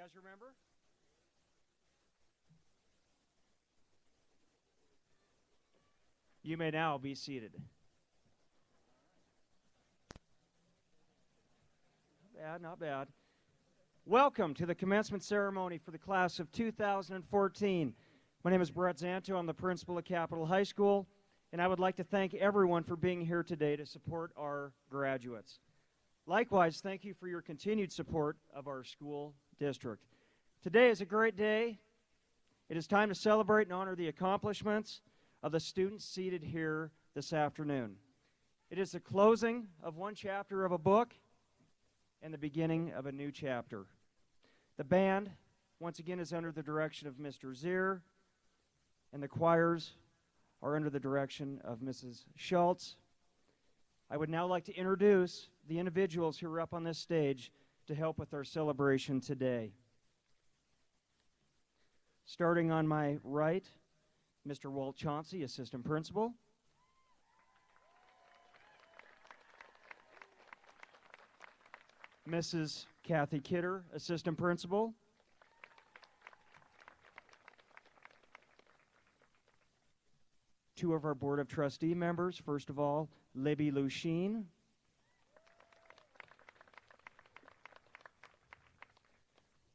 guys remember? You may now be seated. Not bad, not bad. Welcome to the commencement ceremony for the class of 2014. My name is Brett Zanto. I'm the principal at Capitol High School, and I would like to thank everyone for being here today to support our graduates. Likewise, thank you for your continued support of our school district. Today is a great day. It is time to celebrate and honor the accomplishments of the students seated here this afternoon. It is the closing of one chapter of a book and the beginning of a new chapter. The band, once again, is under the direction of Mr. Zier, and the choirs are under the direction of Mrs. Schultz. I would now like to introduce the individuals who are up on this stage to help with our celebration today. Starting on my right, Mr. Walt Chauncey, Assistant Principal. Mrs. Kathy Kidder, Assistant Principal. Two of our Board of Trustee members. First of all, Libby Lusheen.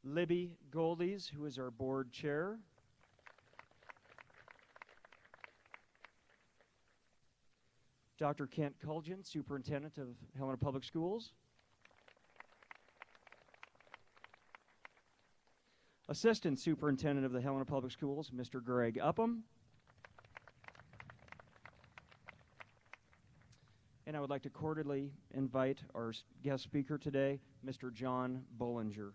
Libby Goldies, who is our Board Chair. Dr. Kent Culgin, Superintendent of Helena Public Schools. Assistant Superintendent of the Helena Public Schools, Mr. Greg Upham. And I would like to cordially invite our guest speaker today, Mr. John Bollinger.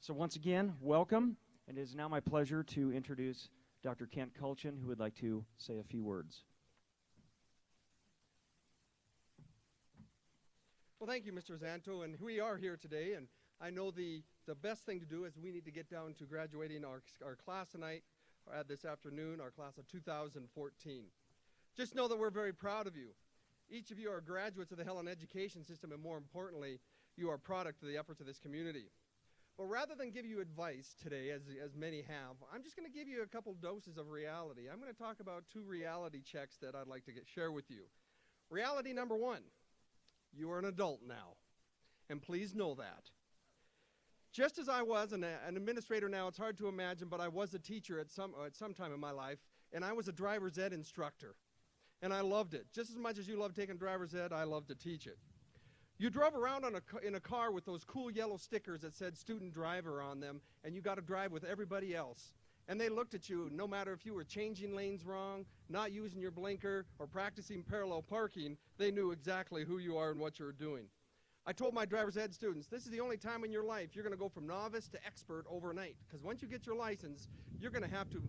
So once again, welcome. And it is now my pleasure to introduce Dr. Kent Culchin, who would like to say a few words. Well, thank you, Mr. Zanto, and we are here today, and I know the best thing to do is we need to get down to graduating our class tonight, or this afternoon, our class of 2014. Just know that we're very proud of you. Each of you are graduates of the Helena education system, and more importantly, you are a product of the efforts of this community. But rather than give you advice today, as many have, I'm just going to give you a couple doses of reality. I'm going to talk about two reality checks that I'd like to share with you. Reality number one, you are an adult now, and please know that. Just as I was an administrator now, it's hard to imagine, but I was a teacher at some time in my life, and I was a driver's ed instructor, and I loved it. Just as much as you love taking driver's ed, I love to teach it. You drove around in a car with those cool yellow stickers that said student driver on them, and you got to drive with everybody else. And they looked at you, no matter if you were changing lanes wrong, not using your blinker, or practicing parallel parking, they knew exactly who you are and what you were doing. I told my driver's ed students, this is the only time in your life you're going to go from novice to expert overnight, because once you get your license, you're going to have to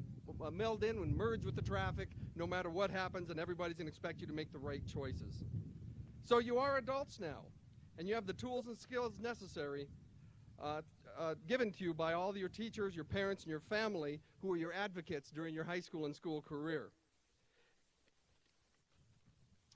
meld in and merge with the traffic no matter what happens, and everybody's going to expect you to make the right choices. So you are adults now, and you have the tools and skills necessary given to you by all of your teachers, your parents, and your family who are your advocates during your high school and school career.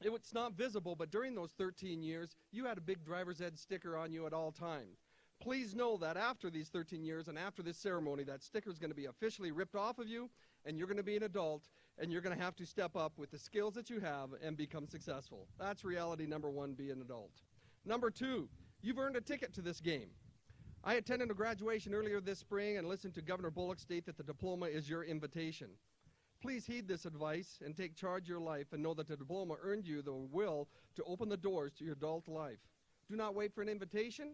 It's not visible, but during those 13 years, you had a big driver's ed sticker on you at all times. Please know that after these 13 years and after this ceremony, that sticker is going to be officially ripped off of you, and you're going to be an adult, and you're going to have to step up with the skills that you have and become successful. That's reality number one, be an adult. Number two, you've earned a ticket to this game. I attended a graduation earlier this spring and listened to Governor Bullock state that the diploma is your invitation. Please heed this advice and take charge of your life and know that the diploma earned you the will to open the doors to your adult life. Do not wait for an invitation.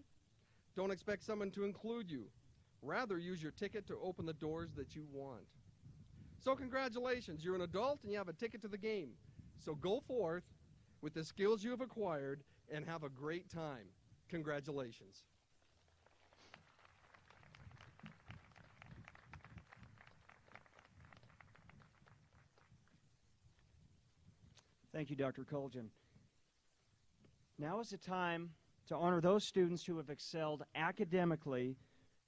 Don't expect someone to include you. Rather, use your ticket to open the doors that you want. So congratulations, you're an adult and you have a ticket to the game. So go forth with the skills you have acquired and have a great time. Congratulations. Thank you, Dr. Culgin. Now is the time to honor those students who have excelled academically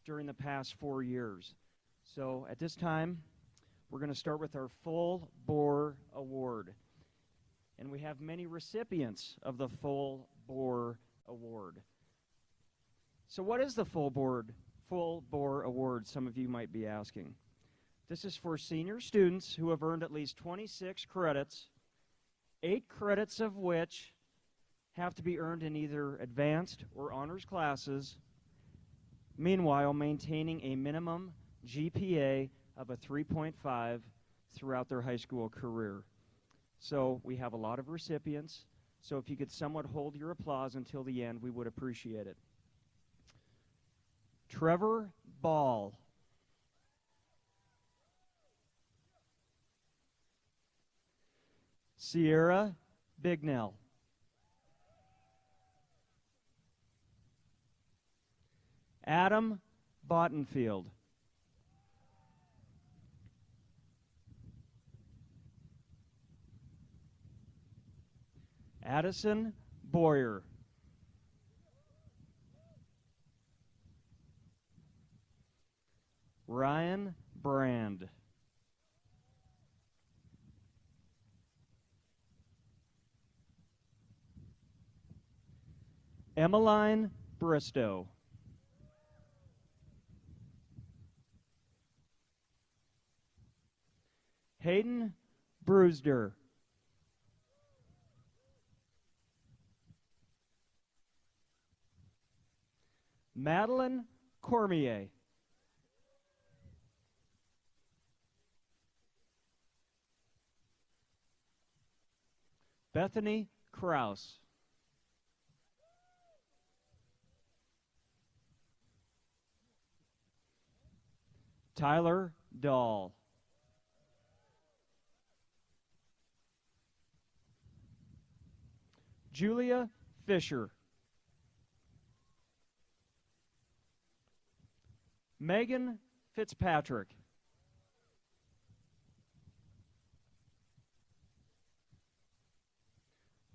during the past 4 years. So at this time, we're going to start with our full bore award. And we have many recipients of the full Bore Award. So what is the Full Bore Award, some of you might be asking? This is for senior students who have earned at least 26 credits, 8 credits of which have to be earned in either advanced or honors classes, meanwhile maintaining a minimum GPA of a 3.5 throughout their high school career. So we have a lot of recipients, so if you could somewhat hold your applause until the end, we would appreciate it. Trevor Ball. Sierra Bignell. Adam Bottenfield. Addison Boyer. Ryan Brand. Emmeline Bristow. Hayden Brewster. Madeline Cormier. Bethany Kraus. Tyler Dahl. Julia Fisher. Megan Fitzpatrick.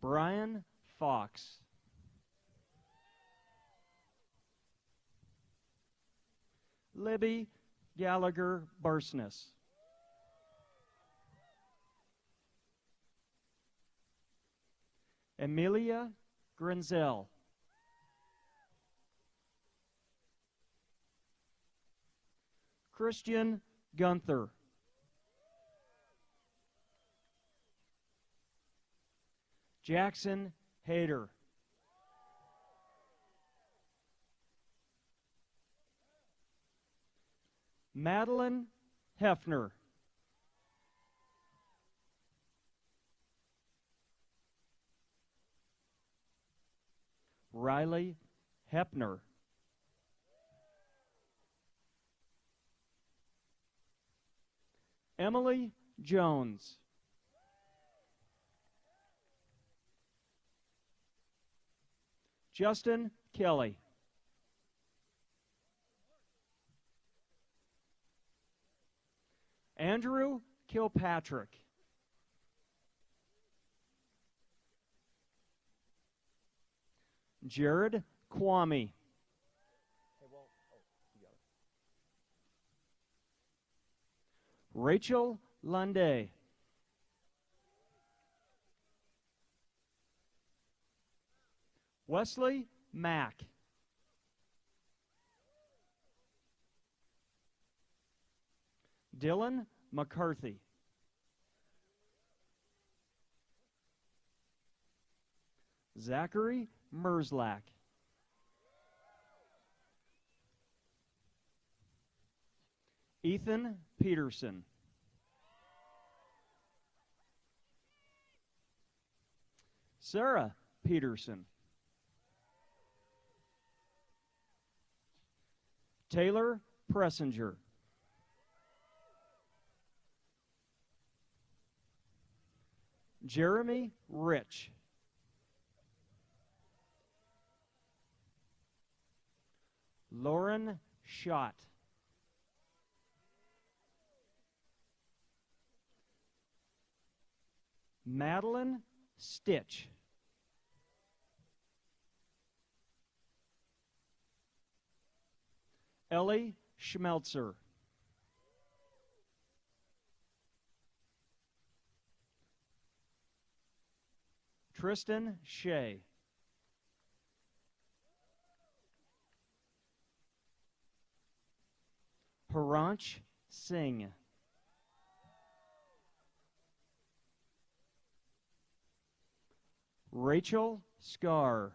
Brian Fox. Libby Gallagher Barsness. Amelia Grenzel. Christian Gunther. Jackson Hayter. Madeline Hefner. Riley Hepner. Emily Jones. Justin Kelly. Andrew Kilpatrick. Jared Kwame. Rachel Lunday. Wesley Mack. Dylan McCarthy. Zachary Merzlak. Ethan Peterson. Sarah Peterson. Taylor Pressinger. Jeremy Rich. Lauren Schott. Madeline Stitch. Ellie Schmelzer. Tristan Shea. Paranch Singh. Rachel Scar.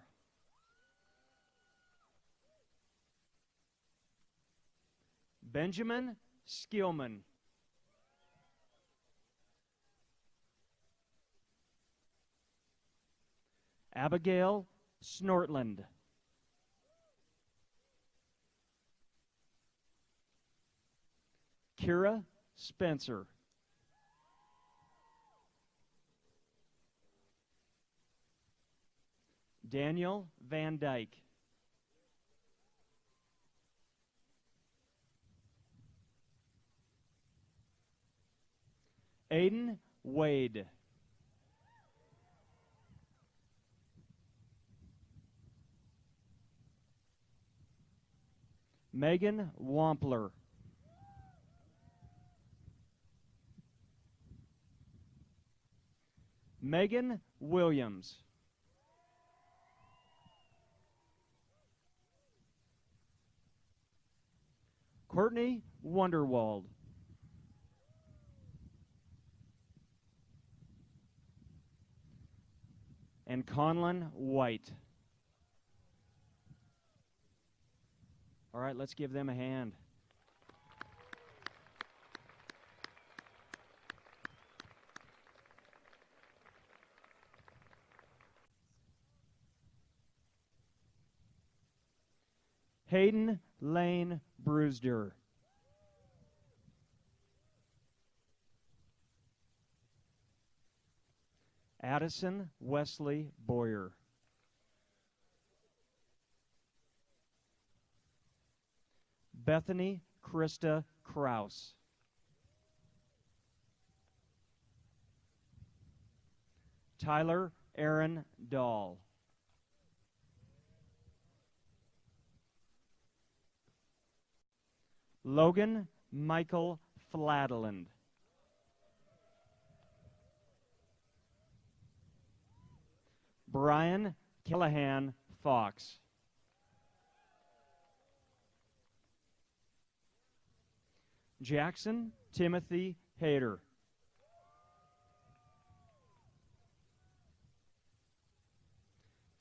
Benjamin Skillman. Abigail Snortland. Kira Spencer. Daniel Van Dyke. Aiden Wade. Megan Wampler. Megan Williams. Courtney Wonderwald. And Conlon White. All right, let's give them a hand. Hayden Lane Brewster. Addison Wesley Boyer. Bethany Krista Kraus. Tyler Aaron Dahl. Logan Michael Flatland. Brian Callahan Fox. Jackson Timothy Hayter.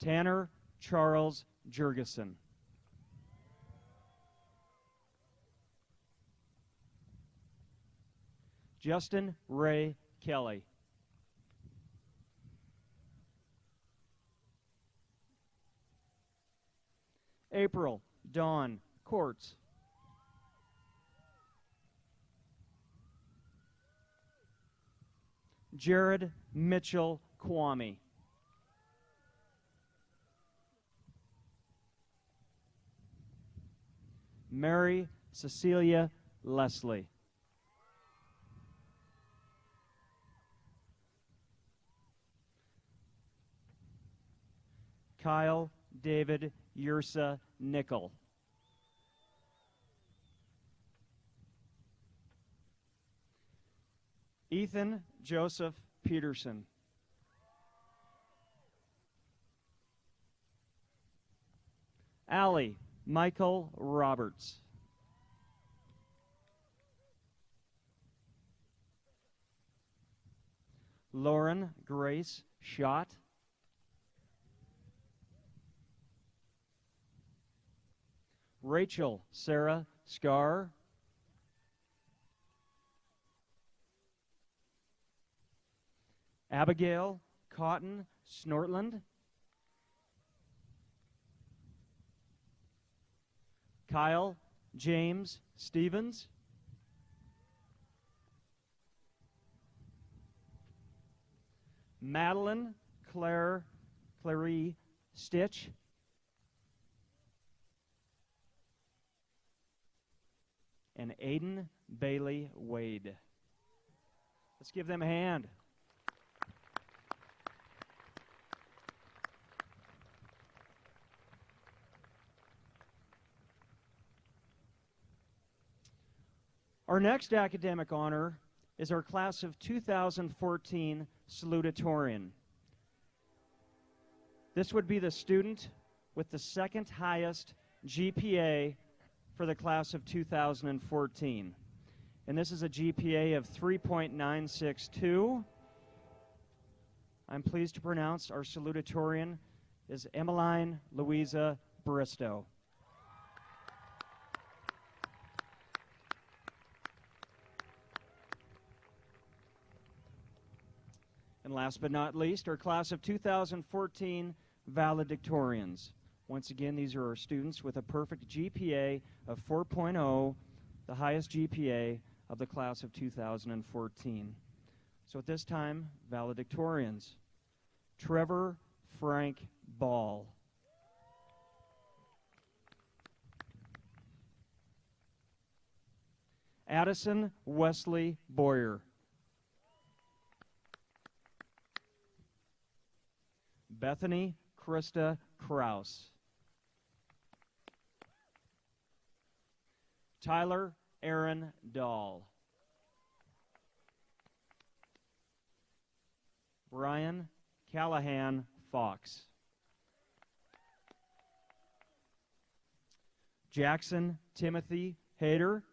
Tanner Charles Jurgensen. Justin Ray Kelly. April Dawn Courts. Jared Mitchell Kwame. Mary Cecilia Leslie. Kyle David Yursa Nickel. Ethan Joseph Peterson. Allie Michael Roberts. Lauren Grace Schott. Rachel Sarah Scar. Abigail Cotton Snortland. Kyle James Stevens. Madeline Clary Stitch. And Aiden Bailey Wade. Let's give them a hand. Our next academic honor is our class of 2014 salutatorian. This would be the student with the second highest GPA for the class of 2014. And this is a GPA of 3.962. I'm pleased to pronounce our salutatorian is Emmeline Louisa Bristow. And last but not least, our class of 2014 valedictorians. Once again, these are our students with a perfect GPA of 4.0, the highest GPA of the class of 2014. So at this time, valedictorians. Trevor Frank Ball. Addison Wesley Boyer. Bethany Krista Kraus. Tyler Aaron Dahl. Brian Callahan Fox. Jackson Timothy Hayter.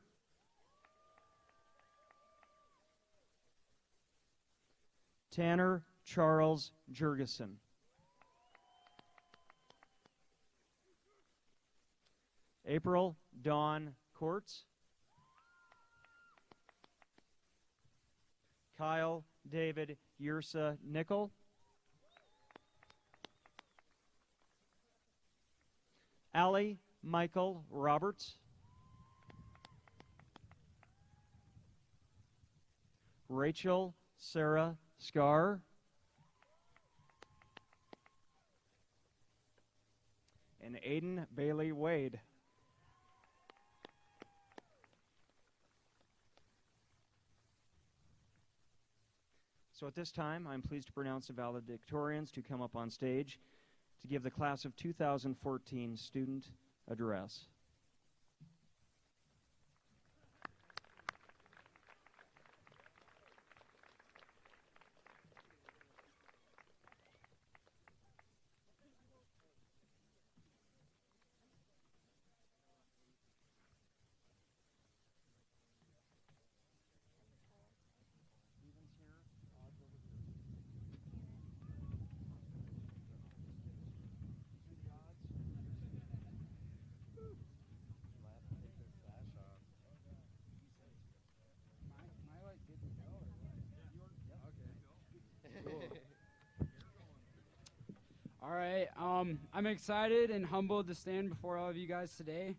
Tanner Charles Jurgensen. April Dawn Courts. Kyle David Yersa Nickel. Allie Michael Roberts. Rachel Sarah Scar. And Aiden Bailey Wade. So at this time, I'm pleased to pronounce the valedictorians to come up on stage to give the class of 2014 student address. All right, I'm excited and humbled to stand before all of you guys today.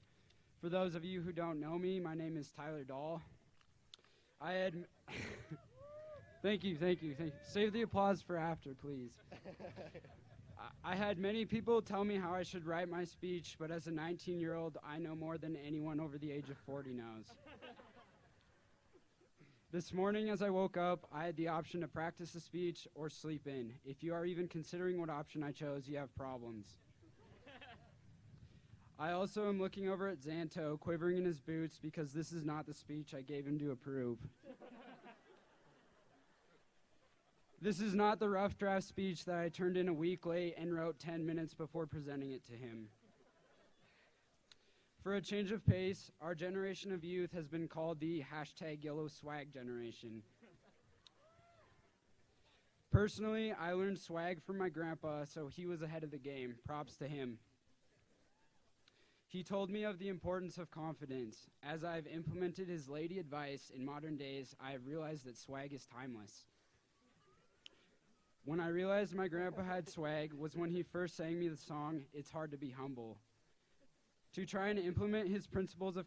For those of you who don't know me, my name is Tyler Dahl. Thank you. Save the applause for after, please. I had many people tell me how I should write my speech, but as a 19-year-old, I know more than anyone over the age of 40 knows. This morning as I woke up, I had the option to practice the speech or sleep in. If you are even considering what option I chose, you have problems. I also am looking over at Xanto, quivering in his boots, because this is not the speech I gave him to approve. This is not the rough draft speech that I turned in a week late and wrote 10 minutes before presenting it to him. For a change of pace, our generation of youth has been called the #YellowSwag generation. Personally, I learned swag from my grandpa, so he was ahead of the game. Props to him. He told me of the importance of confidence. As I've implemented his lady advice in modern days, I have realized that swag is timeless. When I realized my grandpa had swag was when he first sang me the song, "It's Hard to Be Humble." To try and implement his principles of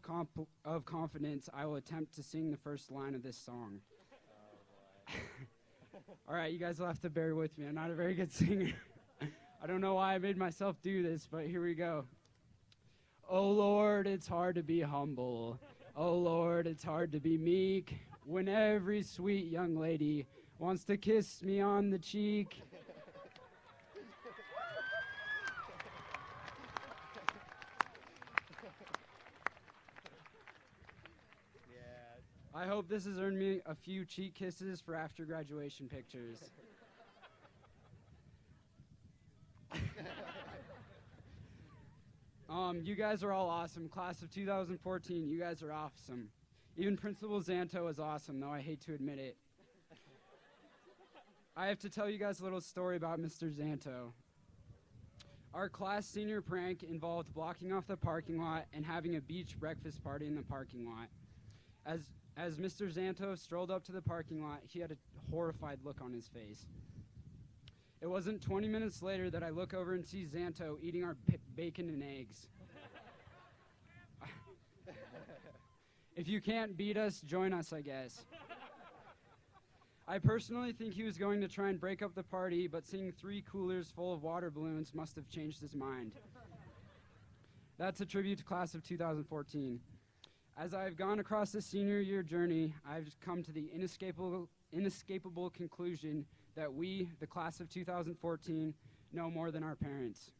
confidence, I will attempt to sing the first line of this song. All right, you guys will have to bear with me. I'm not a very good singer. I don't know why I made myself do this, but here we go. Oh, Lord, it's hard to be humble. Oh, Lord, it's hard to be meek when every sweet young lady wants to kiss me on the cheek. I hope this has earned me a few cheek kisses for after graduation pictures. You guys are all awesome. Class of 2014, you guys are awesome. Even Principal Zanto is awesome, though I hate to admit it. I have to tell you guys a little story about Mr. Zanto. Our class senior prank involved blocking off the parking lot and having a beach breakfast party in the parking lot. As Mr. Zanto strolled up to the parking lot, he had a horrified look on his face. It wasn't 20 minutes later that I look over and see Zanto eating our bacon and eggs. If you can't beat us, join us, I guess. I personally think he was going to try and break up the party, but seeing 3 coolers full of water balloons must have changed his mind. That's a tribute to class of 2014. As I've gone across the senior year journey, I've come to the inescapable conclusion that we, the class of 2014, know more than our parents.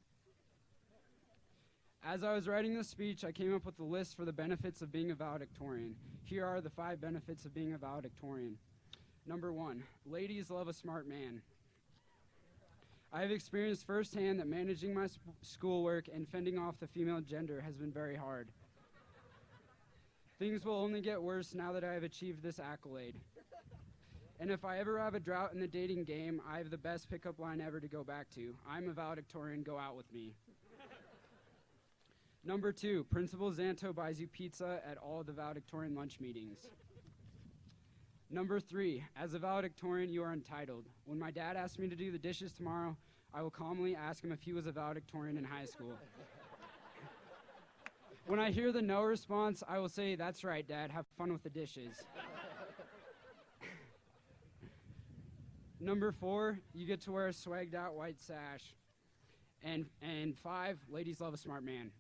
As I was writing this speech, I came up with a list for the benefits of being a valedictorian. Here are the 5 benefits of being a valedictorian. Number 1, ladies love a smart man. I have experienced firsthand that managing my schoolwork and fending off the female gender has been very hard. Things will only get worse now that I have achieved this accolade. And if I ever have a drought in the dating game, I have the best pickup line ever to go back to. I'm a valedictorian, go out with me. Number 2, Principal Zanto buys you pizza at all of the valedictorian lunch meetings. Number 3, as a valedictorian, you are entitled. When my dad asks me to do the dishes tomorrow, I will calmly ask him if he was a valedictorian in high school. When I hear the no response, I will say, "That's right, Dad, have fun with the dishes." Number 4, you get to wear a swagged out white sash. And 5, ladies love a smart man.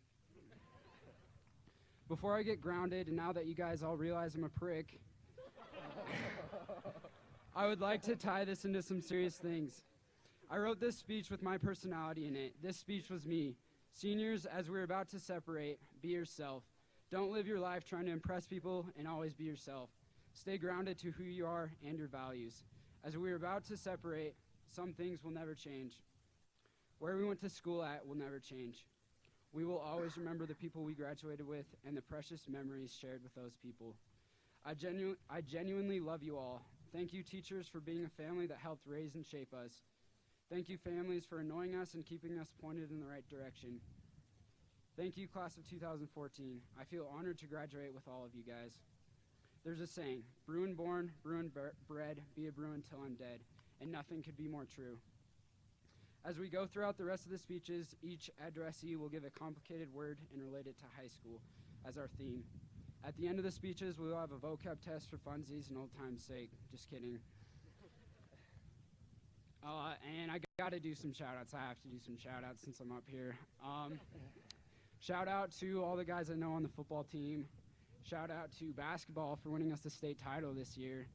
Before I get grounded, and now that you guys all realize I'm a prick, I would like to tie this into some serious things. I wrote this speech with my personality in it. This speech was me. Seniors, as we're about to separate, be yourself. Don't live your life trying to impress people, and always be yourself. Stay grounded to who you are and your values. As we're about to separate, some things will never change. Where we went to school at will never change. We will always remember the people we graduated with and the precious memories shared with those people. I genuinely love you all. Thank you, teachers, for being a family that helped raise and shape us. Thank you, families, for annoying us and keeping us pointed in the right direction. Thank you, class of 2014. I feel honored to graduate with all of you guys. There's a saying, Bruin born, Bruin bred, be a Bruin till I'm dead, and nothing could be more true. As we go throughout the rest of the speeches, each addressee will give a complicated word and relate it to high school as our theme. At the end of the speeches, we will have a vocab test for funsies and old time's sake. Just kidding. And I got to do some shout-outs. I have to do some shout-outs since I'm up here. Shout out to all the guys I know on the football team. Shout out to basketball for winning us the state title this year.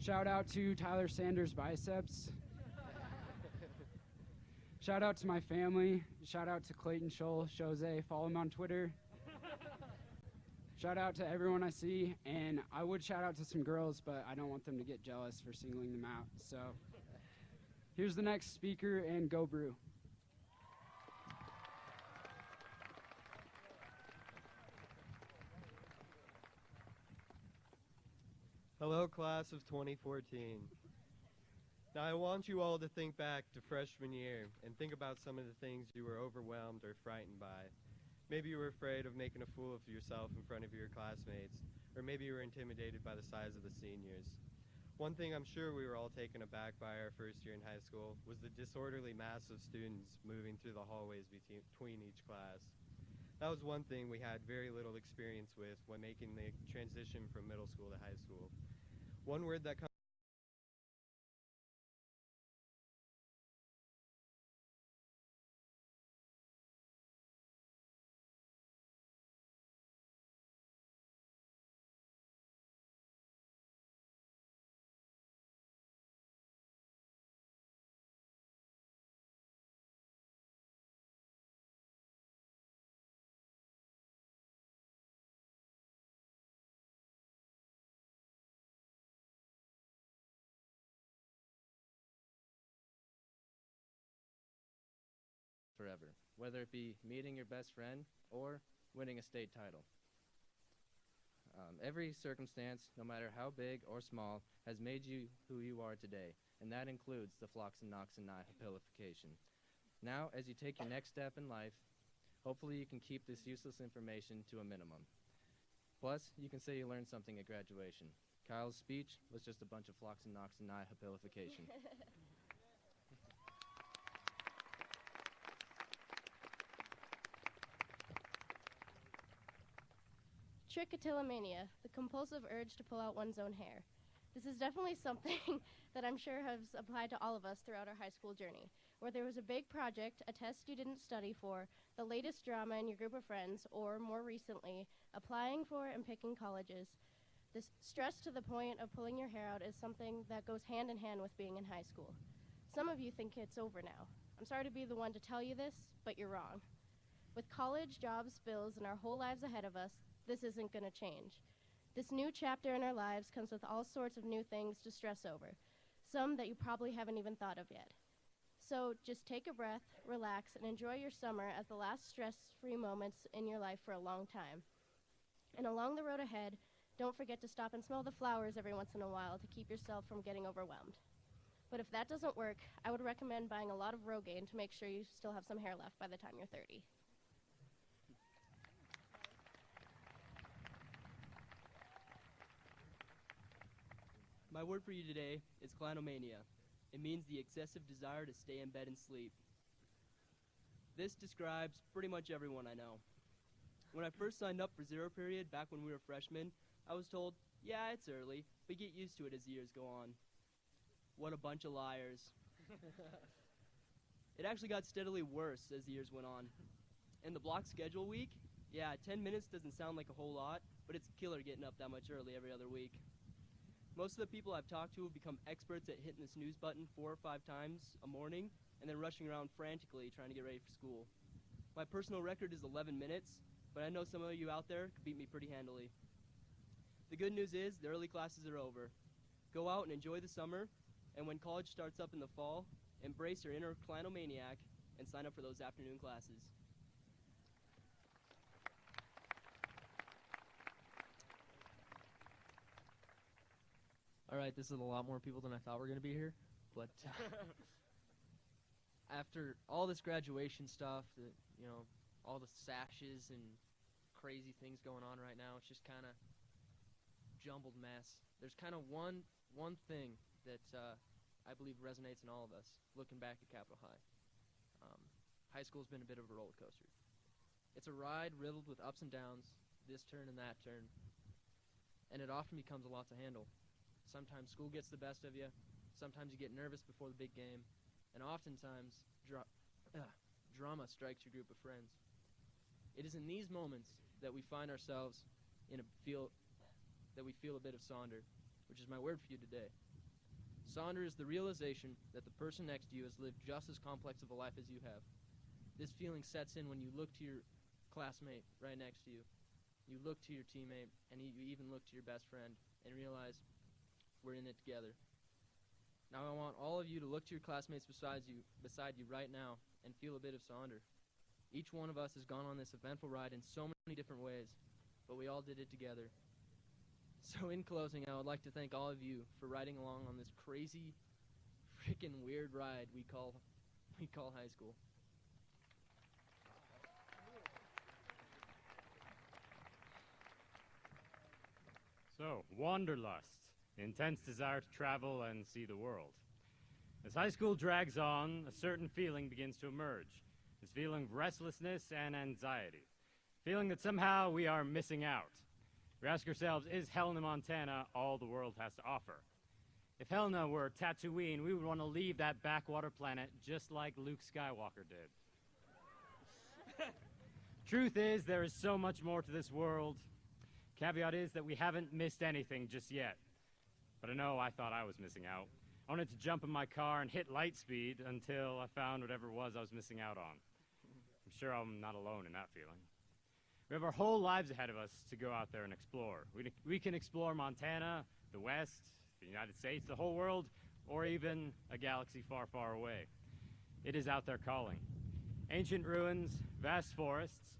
Shout out to Tyler Sanders' biceps. Shout out to my family. Shout out to Clayton Scholl, Jose. Follow him on Twitter. Shout out to everyone I see, and I would shout out to some girls, but I don't want them to get jealous for singling them out. So here's the next speaker, and go Brew. Hello, class of 2014. Now, I want you all to think back to freshman year and think about some of the things you were overwhelmed or frightened by. Maybe you were afraid of making a fool of yourself in front of your classmates, or maybe you were intimidated by the size of the seniors. One thing I'm sure we were all taken aback by our first year in high school was the disorderly mass of students moving through the hallways between each class. That was one thing we had very little experience with when making the transition from middle school to high school. One word that comes forever, whether it be meeting your best friend or winning a state title. Every circumstance, no matter how big or small, has made you who you are today, and that includes the flocks and knocks and habilification. Now, as you take your next step in life, hopefully you can keep this useless information to a minimum. Plus, you can say you learned something at graduation. Kyle's speech was just a bunch of flocks and knocks and habilification. Trichotillomania, the compulsive urge to pull out one's own hair. This is definitely something that I'm sure has applied to all of us throughout our high school journey, where there was a big project, a test you didn't study for, the latest drama in your group of friends, or more recently, applying for and picking colleges. This stress to the point of pulling your hair out is something that goes hand in hand with being in high school. Some of you think it's over now. I'm sorry to be the one to tell you this, but you're wrong. With college, jobs, bills, and our whole lives ahead of us, this isn't going to change. This new chapter in our lives comes with all sorts of new things to stress over, some that you probably haven't even thought of yet. So just take a breath, relax, and enjoy your summer as the last stress-free moments in your life for a long time. And along the road ahead, don't forget to stop and smell the flowers every once in a while to keep yourself from getting overwhelmed. But if that doesn't work, I would recommend buying a lot of Rogaine to make sure you still have some hair left by the time you're 30. My word for you today is clanomania. It means the excessive desire to stay in bed and sleep. This describes pretty much everyone I know. When I first signed up for zero period back when we were freshmen, I was told, yeah, it's early, but get used to it as years go on. What a bunch of liars. It actually got steadily worse as the years went on. In the block schedule week, yeah, 10 minutes doesn't sound like a whole lot, but it's killer getting up that much early every other week. Most of the people I've talked to have become experts at hitting the snooze button 4 or 5 times a morning and then rushing around frantically trying to get ready for school. My personal record is 11 minutes, but I know some of you out there could beat me pretty handily. The good news is the early classes are over. Go out and enjoy the summer, and when college starts up in the fall, embrace your inner clanomaniac and sign up for those afternoon classes. All right, this is a lot more people than I thought were going to be here, but after all this graduation stuff, all the sashes and crazy things going on right now, it's just kind of jumbled mess. There's kind of one thing that I believe resonates in all of us, looking back at Capitol High. High school's been a bit of a roller coaster. It's a ride riddled with ups and downs, this turn and that turn, and it often becomes a lot to handle. Sometimes school gets the best of you, sometimes you get nervous before the big game, and oftentimes drama strikes your group of friends. It is in these moments that we find ourselves that we feel a bit of sonder, which is my word for you today. Sonder is the realization that the person next to you has lived just as complex of a life as you have. This feeling sets in when you look to your classmate right next to you, you look to your teammate, and you even look to your best friend and realize we're in it together. Now I want all of you to look to your classmates beside you right now and feel a bit of sonder. Each one of us has gone on this eventful ride in so many different ways, but we all did it together. So in closing, I would like to thank all of you for riding along on this crazy, freaking weird ride we call high school. So, wanderlust, intense desire to travel and see the world. As high school drags on, a certain feeling begins to emerge. This feeling of restlessness and anxiety. Feeling that somehow we are missing out. We ask ourselves, is Helena, Montana all the world has to offer? If Helena were Tatooine, we would want to leave that backwater planet just like Luke Skywalker did. Truth is, there is so much more to this world. Caveat is that we haven't missed anything just yet. But I know I thought I was missing out. I wanted to jump in my car and hit light speed until I found whatever it was I was missing out on. I'm sure I'm not alone in that feeling. We have our whole lives ahead of us to go out there and explore. We can explore Montana, the West, the United States, the whole world, or even a galaxy far, far away. It is out there calling. Ancient ruins, vast forests,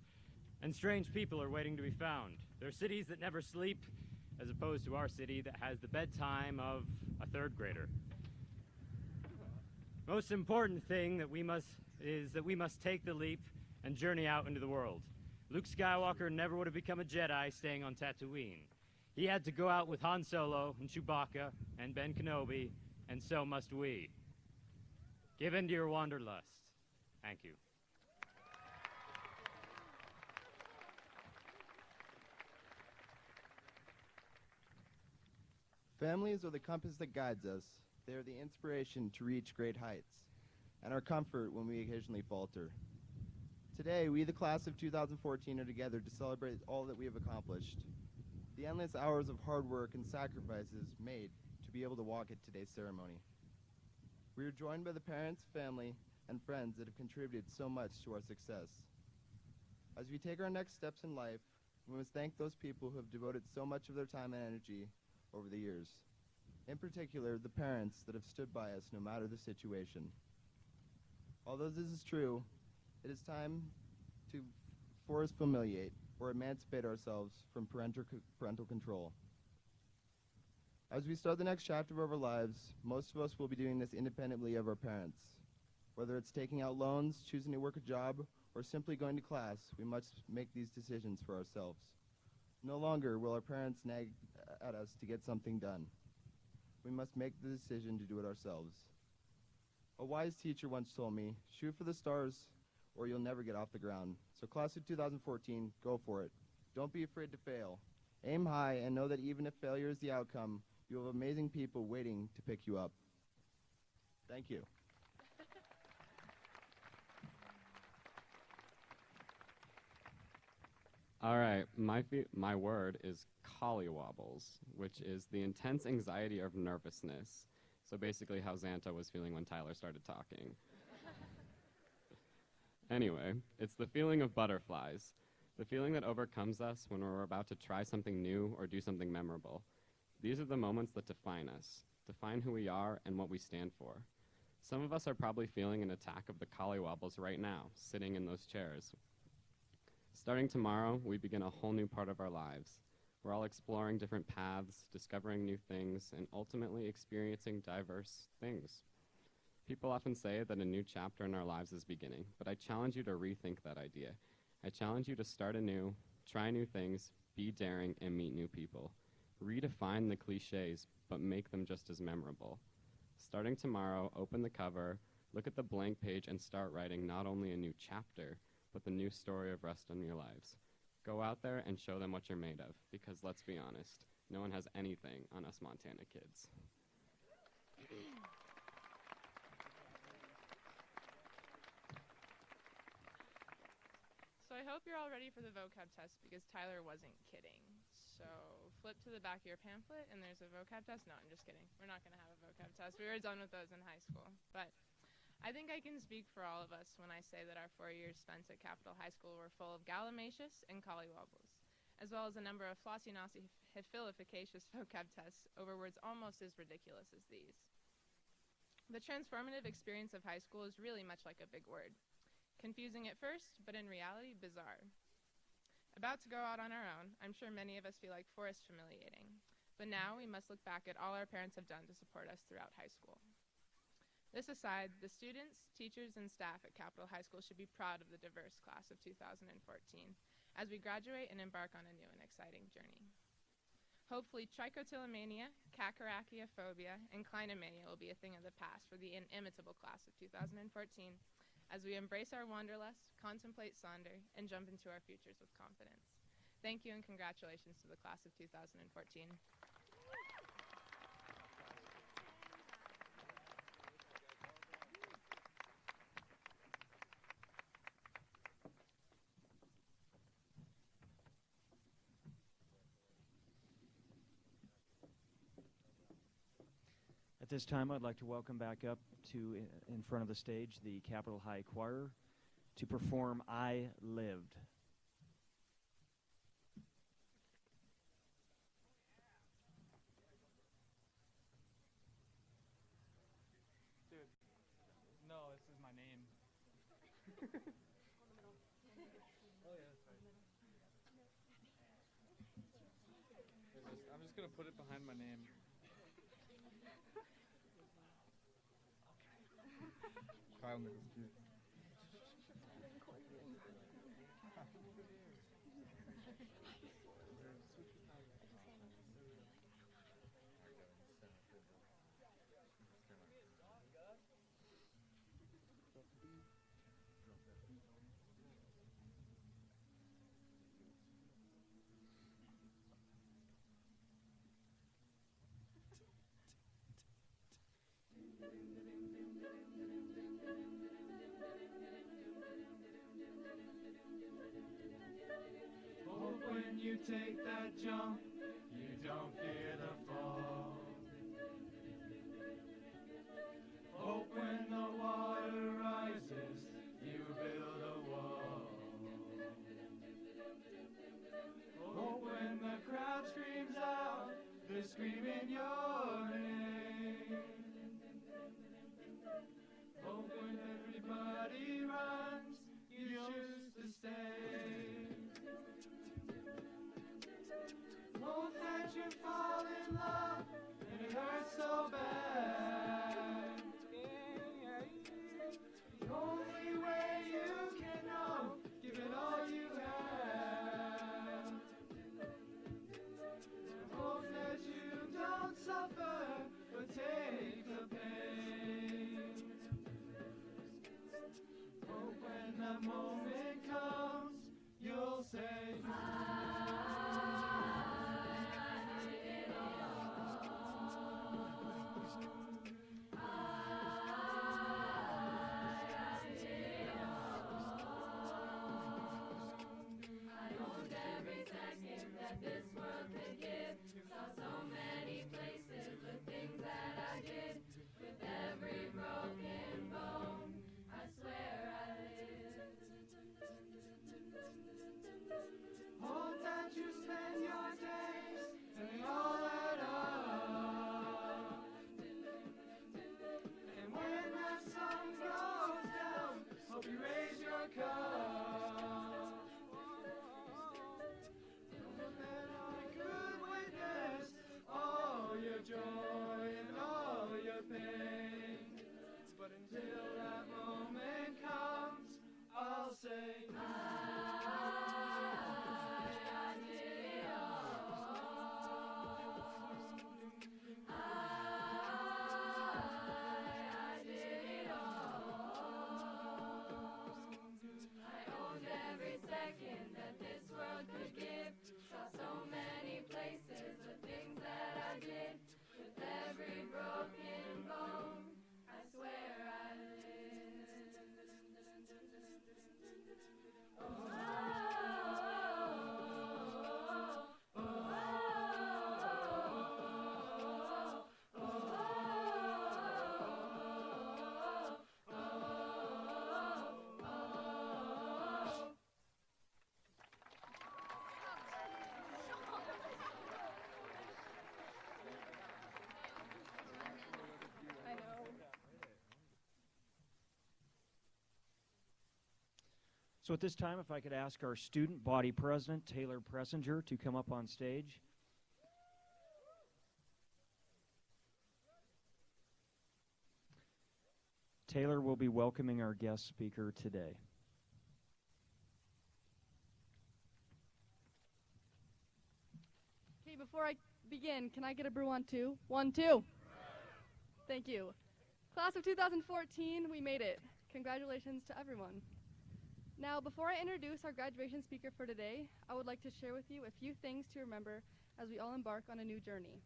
and strange people are waiting to be found. They're cities that never sleep, as opposed to our city that has the bedtime of a third grader. Most important thing is that we must take the leap and journey out into the world. Luke Skywalker never would have become a Jedi staying on Tatooine. He had to go out with Han Solo and Chewbacca and Ben Kenobi, and so must we. Give in to your wanderlust. Thank you. Families are the compass that guides us. They are the inspiration to reach great heights, and our comfort when we occasionally falter. Today, we, the class of 2014, are together to celebrate all that we have accomplished. The endless hours of hard work and sacrifices made to be able to walk at today's ceremony. We are joined by the parents, family, and friends that have contributed so much to our success. As we take our next steps in life, we must thank those people who have devoted so much of their time and energy over the years. In particular, the parents that have stood by us no matter the situation. Although this is true, it is time to force familiate or emancipate ourselves from parental control. As we start the next chapter of our lives, most of us will be doing this independently of our parents. Whether it's taking out loans, choosing to work a job, or simply going to class, we must make these decisions for ourselves. No longer will our parents nag at us to get something done. We must make the decision to do it ourselves. A wise teacher once told me, shoot for the stars or you'll never get off the ground. So class of 2014, go for it. Don't be afraid to fail. Aim high and know that even if failure is the outcome, you have amazing people waiting to pick you up. Thank you. All right, my word is collywobbles, which is the intense anxiety of nervousness. So basically how Xanto was feeling when Tyler started talking. Anyway, it's the feeling of butterflies, the feeling that overcomes us when we're about to try something new or do something memorable. These are the moments that define us, define who we are and what we stand for. Some of us are probably feeling an attack of the collywobbles right now, sitting in those chairs. Starting tomorrow, we begin a whole new part of our lives. We're all exploring different paths, discovering new things, and ultimately experiencing diverse things. People often say that a new chapter in our lives is beginning, but I challenge you to rethink that idea. I challenge you to start anew, try new things, be daring, and meet new people. Redefine the cliches, but make them just as memorable. Starting tomorrow, open the cover, look at the blank page, and start writing not only a new chapter, but the new story of rest in your lives. Go out there and show them what you're made of, because let's be honest, no one has anything on us Montana kids. So I hope you're all ready for the vocab test because Tyler wasn't kidding. So flip to the back of your pamphlet and there's a vocab test. No, I'm just kidding. We're not going to have a vocab test. We were done with those in high school. But I think I can speak for all of us when I say that our 4 years spent at Capitol High School were full of gallimacious and collywobbles, as well as a number of flossy-nosy-hifilificacious vocab tests over words almost as ridiculous as these. The transformative experience of high school is really much like a big word. Confusing at first, but in reality, bizarre. About to go out on our own, I'm sure many of us feel like forced familiating. But now we must look back at all our parents have done to support us throughout high school. This aside, the students, teachers, and staff at Capitol High School should be proud of the diverse class of 2014 as we graduate and embark on a new and exciting journey. Hopefully, trichotillomania, cacaracheophobia, and kleinomania will be a thing of the past for the inimitable class of 2014 as we embrace our wanderlust, contemplate sonder, and jump into our futures with confidence. Thank you and congratulations to the class of 2014. At this time, I'd like to welcome back up to in front of the stage the Capitol High Choir to perform I Lived. Dude, no, this is my name. I'm just gonna put it behind my name. Kyle knows, dude. Hope when you take that jump, you don't fear the fall. Hope when the water rises, you build a wall. Hope when the crowd screams out, they're screaming your name. Hope when everybody runs, you choose to stay. Hope that you fall in love and it hurts so bad. The only way you can know, give it all you have. Hope that you don't suffer, but take the pain. Hope when that moment comes, you'll say, hope that you spend your days and they all add up. And when the sun goes down, hope you raise your cup. And I could witness all your joy and all your pain. But until that moment comes, I'll say, So at this time, if I could ask our student body president, Taylor Pressinger, to come up on stage. Taylor will be welcoming our guest speaker today. Okay, before I begin, can I get a brew on two? 1, 2. Thank you. Class of 2014, we made it. Congratulations to everyone. Now, before I introduce our graduation speaker for today, I would like to share with you a few things to remember as we all embark on a new journey.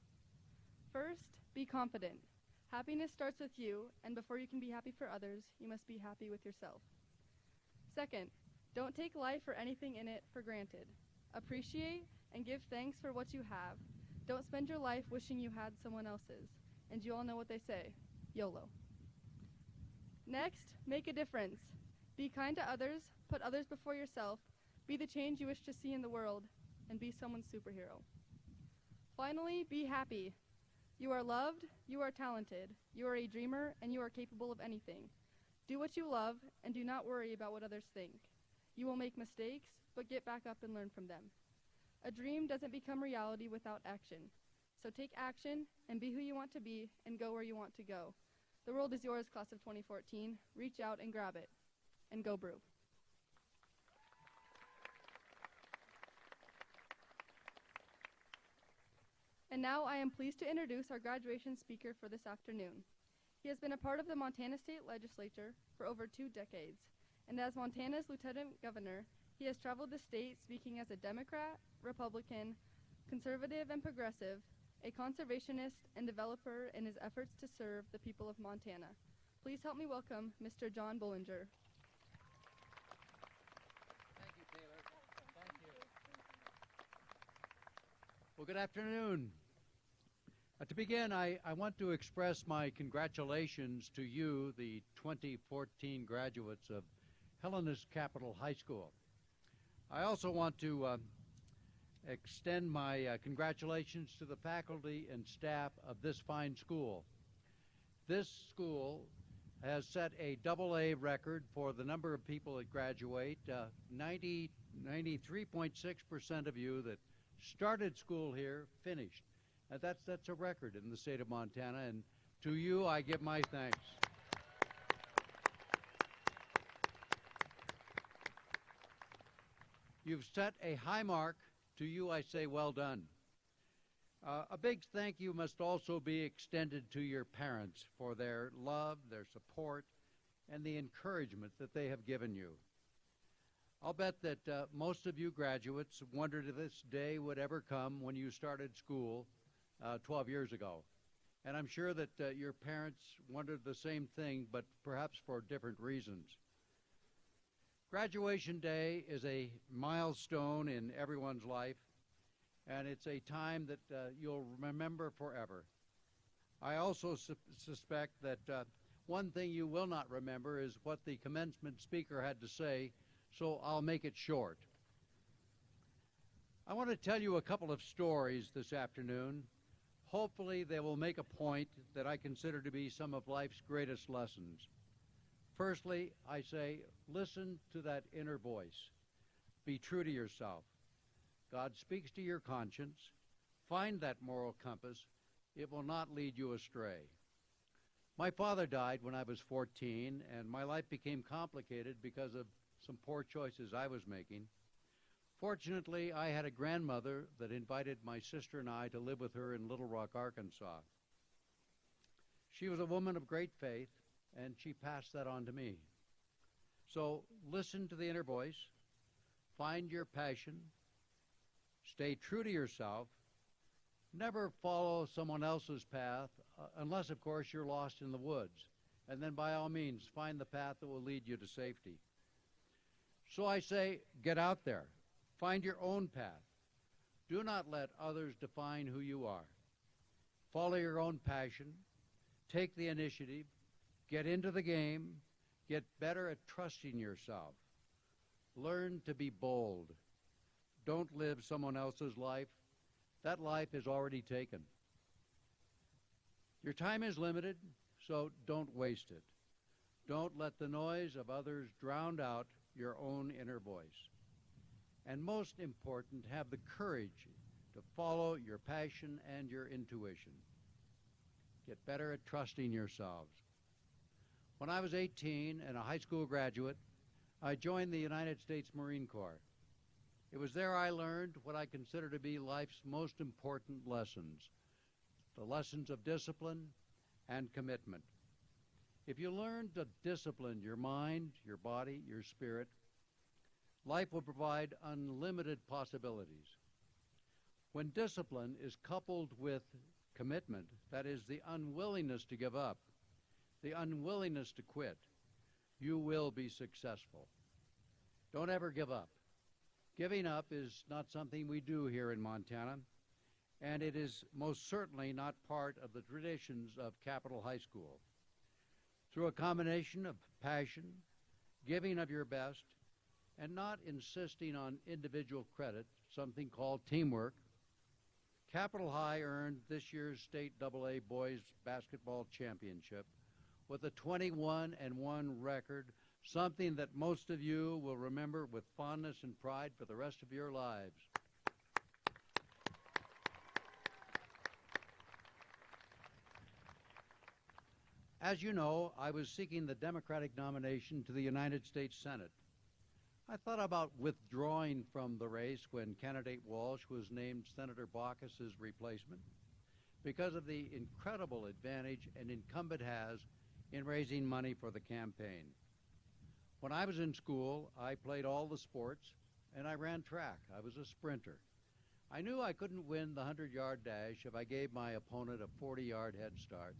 First, be confident. Happiness starts with you, and before you can be happy for others, you must be happy with yourself. Second, don't take life or anything in it for granted. Appreciate and give thanks for what you have. Don't spend your life wishing you had someone else's. And you all know what they say, YOLO. Next, make a difference. Be kind to others, put others before yourself, be the change you wish to see in the world, and be someone's superhero. Finally, be happy. You are loved, you are talented, you are a dreamer, and you are capable of anything. Do what you love and do not worry about what others think. You will make mistakes, but get back up and learn from them. A dream doesn't become reality without action. So take action and be who you want to be and go where you want to go. The world is yours, class of 2014. Reach out and grab it. And go Brew. And now I am pleased to introduce our graduation speaker for this afternoon. He has been a part of the Montana State Legislature for over 2 decades, and as Montana's Lieutenant Governor, he has traveled the state speaking as a Democrat, Republican, conservative and progressive, a conservationist and developer in his efforts to serve the people of Montana. Please help me welcome Mr. John Bollinger. Thank you, Taylor. Thank you. Well, good afternoon. To begin, I want to express my congratulations to you, the 2014 graduates of Helena's Capital High School. I also want to extend my congratulations to the faculty and staff of this fine school. This school has set a AA record for the number of people that graduate. 93.6% of you that started school here finished. That's a record in the state of Montana, and to you I give my thanks. You've set a high mark. To you I say well done. A big thank you must also be extended to your parents for their love, their support, and the encouragement that they have given you. I'll bet that most of you graduates wondered if this day would ever come when you started school 12 years ago. And I'm sure that your parents wondered the same thing, but perhaps for different reasons. Graduation day is a milestone in everyone's life, and it's a time that you'll remember forever. I also suspect that one thing you will not remember is what the commencement speaker had to say, so I'll make it short. I want to tell you a couple of stories this afternoon. Hopefully they will make a point that I consider to be some of life's greatest lessons. Firstly, I say, listen to that inner voice. Be true to yourself. God speaks to your conscience. Find that moral compass. It will not lead you astray. My father died when I was 14, and my life became complicated because of some poor choices I was making. Fortunately, I had a grandmother that invited my sister and I to live with her in Little Rock, Arkansas. She was a woman of great faith, and she passed that on to me. So listen to the inner voice, find your passion, stay true to yourself, never follow someone else's path, unless, of course, you're lost in the woods. And then, by all means, find the path that will lead you to safety. So I say, get out there. Find your own path. Do not let others define who you are. Follow your own passion. Take the initiative. Get into the game. Get better at trusting yourself. Learn to be bold. Don't live someone else's life. That life is already taken. Your time is limited, so don't waste it. Don't let the noise of others drown out your own inner voice. And most important, have the courage to follow your passion and your intuition. Get better at trusting yourselves. When I was 18 and a high school graduate, I joined the United States Marine Corps. It was there I learned what I consider to be life's most important lessons, the lessons of discipline and commitment. If you learn to discipline your mind, your body, your spirit, life will provide unlimited possibilities. When discipline is coupled with commitment, that is the unwillingness to give up, the unwillingness to quit, you will be successful. Don't ever give up. Giving up is not something we do here in Montana, and it is most certainly not part of the traditions of Capital High School. Through a combination of passion, giving of your best, and not insisting on individual credit, something called teamwork, Capital High earned this year's state AA boys basketball championship with a 21-1 record, something that most of you will remember with fondness and pride for the rest of your lives. As you know, I was seeking the Democratic nomination to the United States Senate. I thought about withdrawing from the race when candidate Walsh was named Senator Baucus's replacement because of the incredible advantage an incumbent has in raising money for the campaign. When I was in school, I played all the sports and I ran track. I was a sprinter. I knew I couldn't win the 100-yard dash if I gave my opponent a 40-yard head start,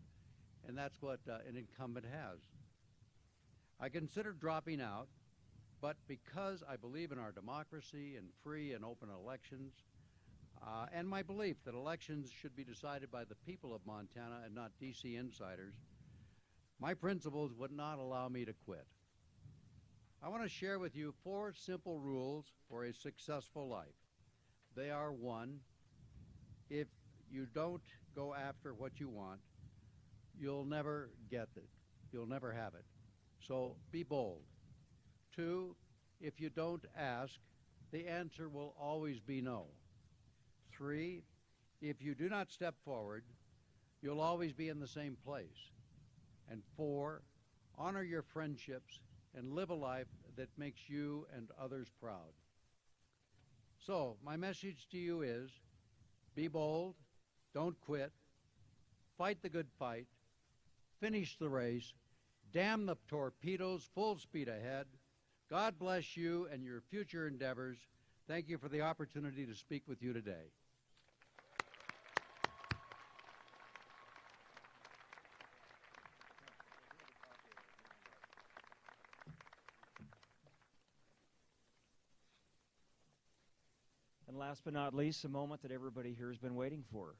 and that's what an incumbent has. I considered dropping out, but because I believe in our democracy and free and open elections, and my belief that elections should be decided by the people of Montana and not D.C. insiders, my principles would not allow me to quit. I want to share with you 4 simple rules for a successful life. They are: 1, if you don't go after what you want, you'll never get it. You'll never have it. So be bold. 2, if you don't ask, the answer will always be no. 3, if you do not step forward, you'll always be in the same place. And 4, honor your friendships and live a life that makes you and others proud. So my message to you is, be bold, don't quit, fight the good fight, finish the race, damn the torpedoes, full speed ahead. God bless you and your future endeavors. Thank you for the opportunity to speak with you today. And last but not least, a moment that everybody here has been waiting for.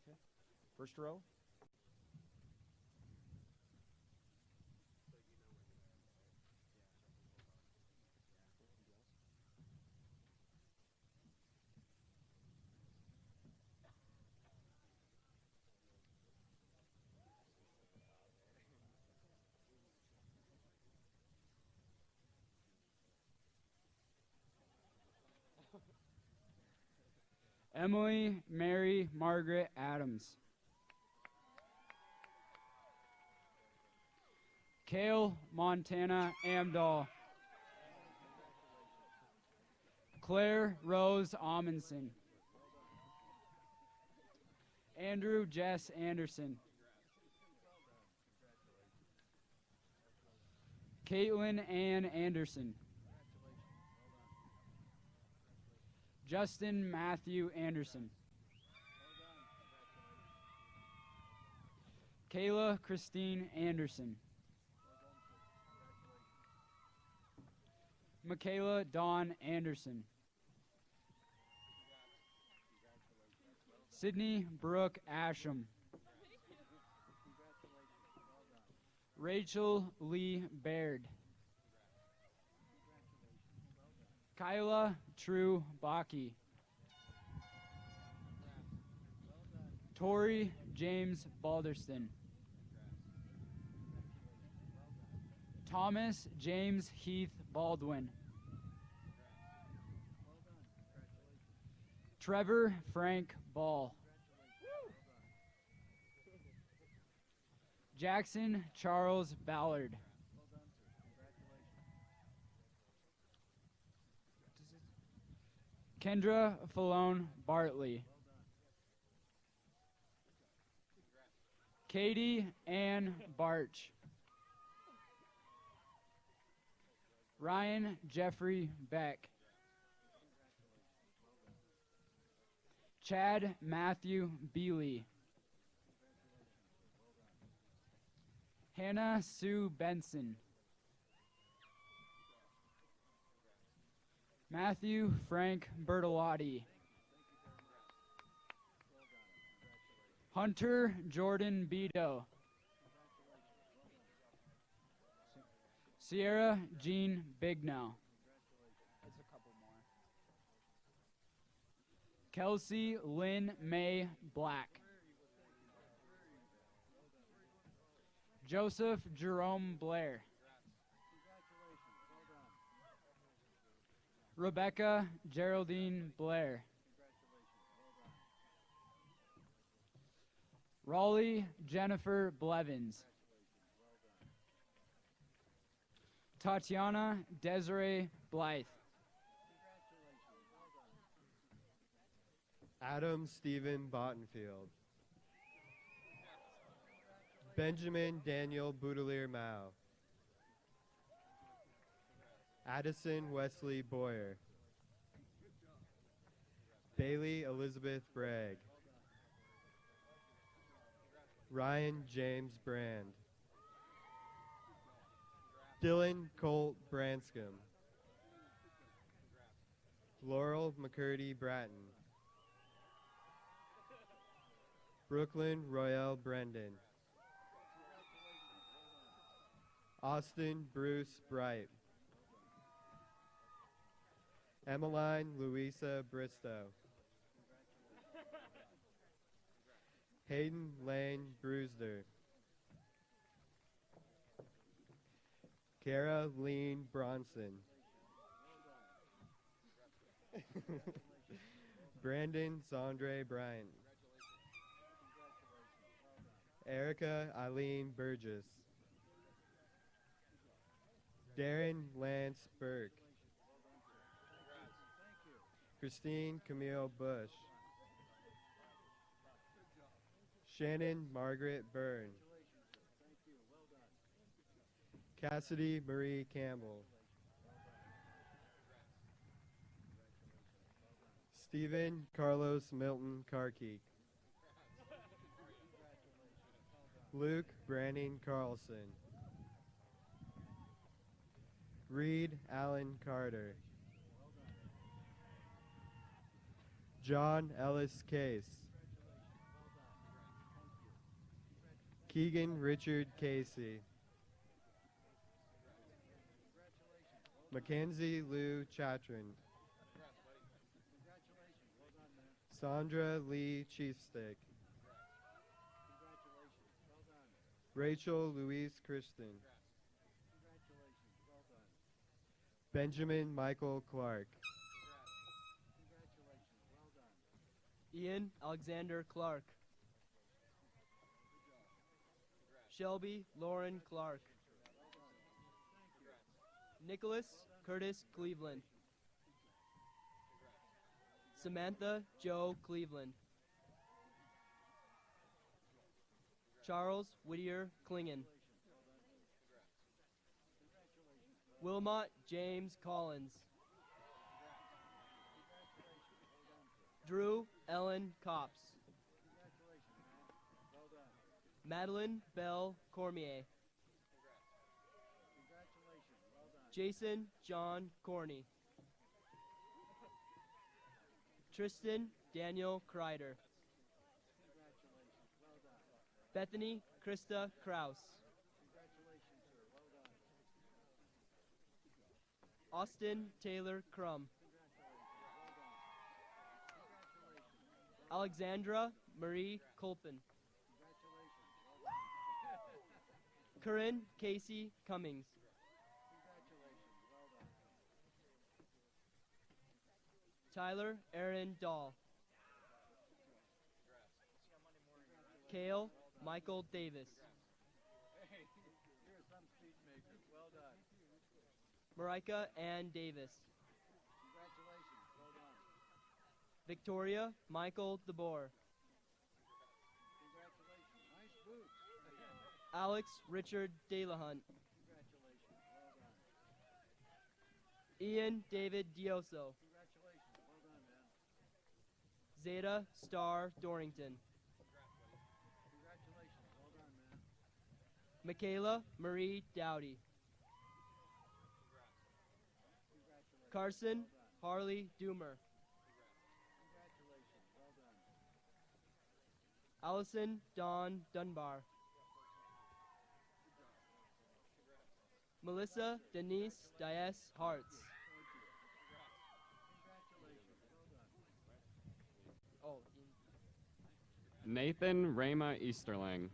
Okay. First row. Emily Mary Margaret Adams. Kale Montana Amdahl. Claire Rose Amundsen. Andrew Jess Anderson. Caitlin Ann Anderson. Justin Matthew Anderson. Kayla Christine Anderson. Michaela Dawn Anderson. Sydney Brooke Asham. Rachel Lee Baird. Kyla True Baki. Tori James Balderston. Thomas James Heath Baldwin. Trevor Frank Ball. Jackson Charles Ballard. Kendra Falone Bartley. Katie Ann Barch. Ryan Jeffrey Beck. Chad Matthew Beely. Hannah Sue Benson. Matthew Frank Bertolotti. Hunter Jordan Beto. Sierra Jean Bignow. Kelsey Lynn May Black. Joseph Jerome Blair. Rebecca Geraldine Blair. Raleigh Jennifer Blevins. Tatiana Desiree Blythe. Adam Stephen Bottenfield. Benjamin Daniel Boudelier Mao. Addison Wesley Boyer. Bailey Elizabeth Bragg. Ryan James Brand. Dylan Colt Branscombe. Laurel McCurdy Bratton. Brooklyn Royale Brendan. Austin Bruce Bright. Emmeline Louisa Bristow. Hayden Lane Brewster. Kara Lean Bronson. Brandon Sondre Bryant. Erica Eileen Burgess. Darren Lance Burke. Christine Camille Bush. Shannon Margaret Byrne. Cassidy Marie Campbell. Stephen Carlos Milton Carkeek. Luke Branning Carlson. Reed Allen Carter. John Ellis Case. Keegan Richard Casey. Mackenzie Lou Chatron. Sandra Lee Chiefstick. Rachel Louise Christian. Benjamin Michael Clark. Ian Alexander Clark. Shelby Lauren Clark. Nicholas Curtis Cleveland. Samantha Joe Cleveland. Charles Whittier Klingen. Wilmot James Collins. Drew Ellen Copps. Madeline Belle Cormier. Jason John Corney. Tristan Daniel Kreider. Bethany Krista Kraus. Austin Taylor Crum. Alexandra Marie Colpin. Corinne Casey Cummings. Tyler Aaron Dahl. Kale Michael Davis. Marika Ann Davis. Victoria Michael DeBoer. Alex Richard Delahunt. Ian David Dioso. Zeta Star Dorrington. Michaela Marie Dowdy. Carson Harley Doomer. Allison Dawn Dunbar. Melissa Denise Diaz Hartz. Oh, Nathan Rama Easterling.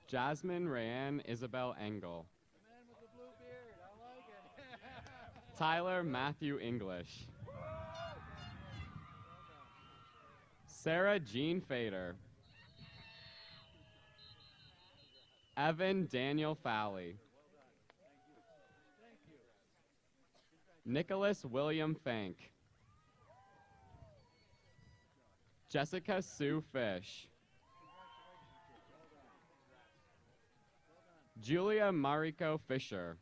Jasmine Rayanne Isabel Engel. Tyler Matthew English. Sarah Jean Fader. Evan Daniel Fowley. Nicholas William Fank. Jessica Sue Fish. Julia Mariko Fisher.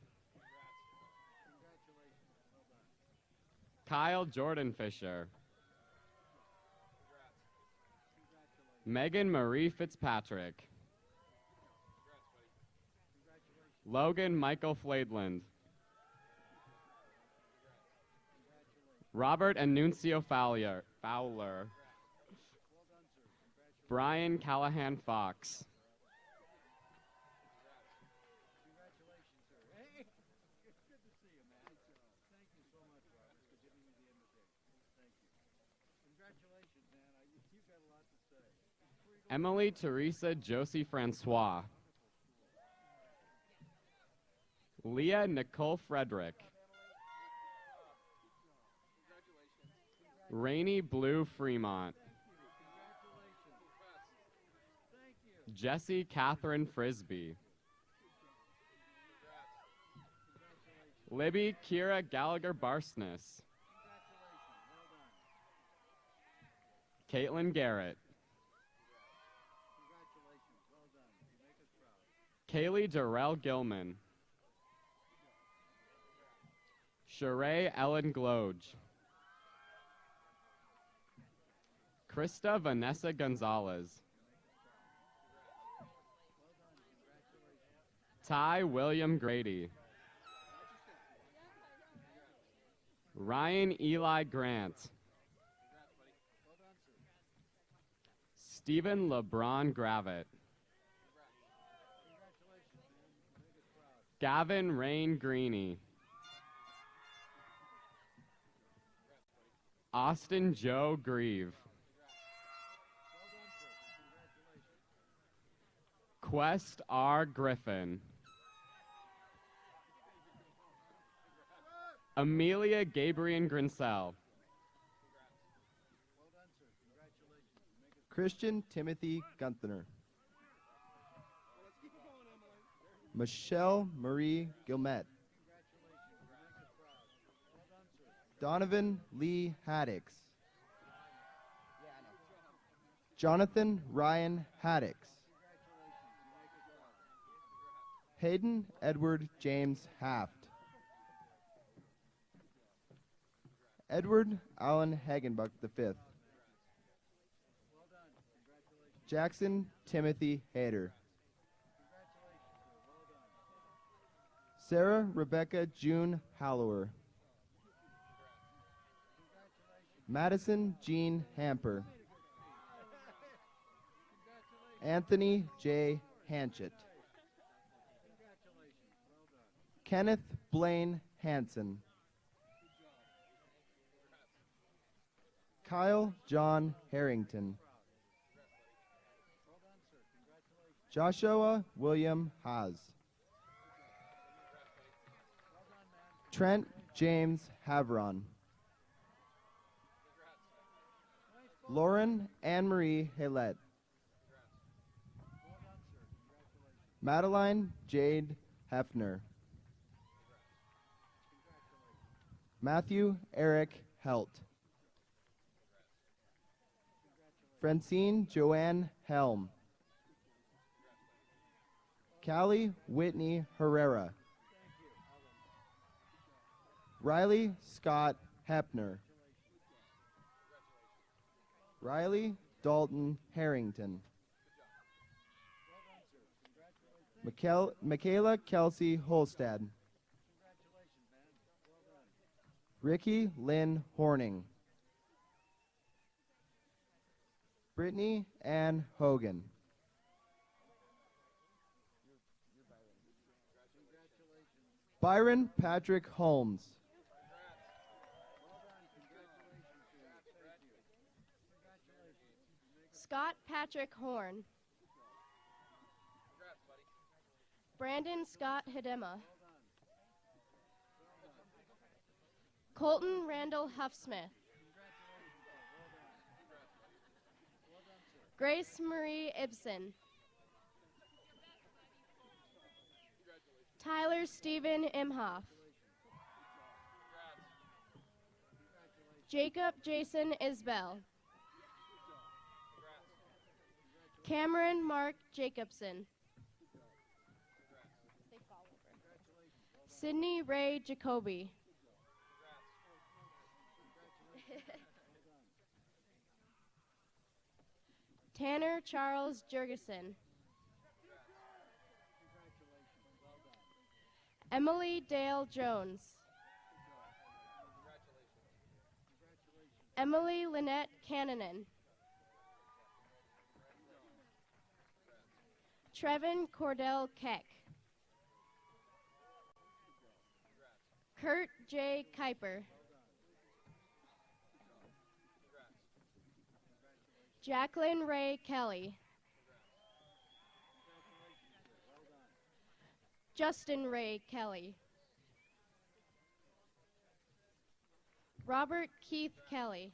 Kyle Jordan Fisher. Megan Marie Fitzpatrick. Logan Michael Flaidland. Robert Annuncio Fowler. Brian Callahan Fox. Emily Teresa Josie Francois. Leah Nicole Frederick. Rainy Blue Fremont. Jessie Catherine Frisbee. Libby Kira Gallagher Barsness. Caitlin Garrett. Kaylee Darrell Gilman. Sheree Ellen Gloge. Krista Vanessa Gonzalez. Ty William Grady. Ryan Eli Grant. Stephen LeBron Gravitt. Gavin Rain Greeny. Austin Joe Grieve. Quest R. Griffin. Amelia Gabriel Grinsell. Christian Timothy Gunther. Michelle Marie Gilmet. Donovan Lee Haddix. Jonathan Ryan Haddix. Hayden Edward James Haft. Edward Allen Hagenbuck V. Jackson Timothy Hader. Sarah Rebecca June Hallower. Madison Jean Hamper. Anthony J. Hanchett. Kenneth Blaine Hansen. Kyle John Harrington. Joshua William Haas. Trent James Havron. Lauren Anne-Marie Haylett. Madeline Jade Hefner. Matthew Eric Helt. Francine Joanne Helm. Callie Whitney Herrera. Riley Scott Hepner. Riley Dalton Harrington. Michaela Kelsey Holstad. Ricky Lynn Horning. Brittany Ann Hogan. Byron Patrick Holmes. Scott Patrick Horn. Brandon Scott Hidema. Colton Randall Huffsmith. Grace Marie Ibsen. Tyler Stephen Imhoff. Jacob Jason Isbell. Cameron Mark Jacobson. Sydney Ray Jacoby. Tanner Charles Jurgensen. Emily Dale Jones. Emily Lynette Cannonen. Trevin Cordell Keck. Kurt J. Kuiper. Jacqueline Ray Kelly. Justin Ray Kelly. Robert Keith Kelly.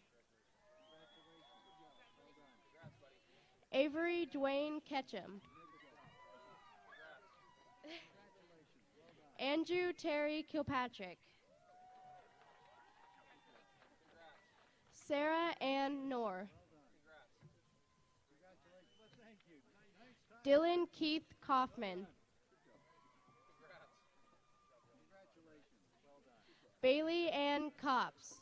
Avery Dwayne Ketchum. Andrew Terry Kilpatrick. Sarah Ann Knorr. Dylan Keith Kaufman. Bailey Ann Copps.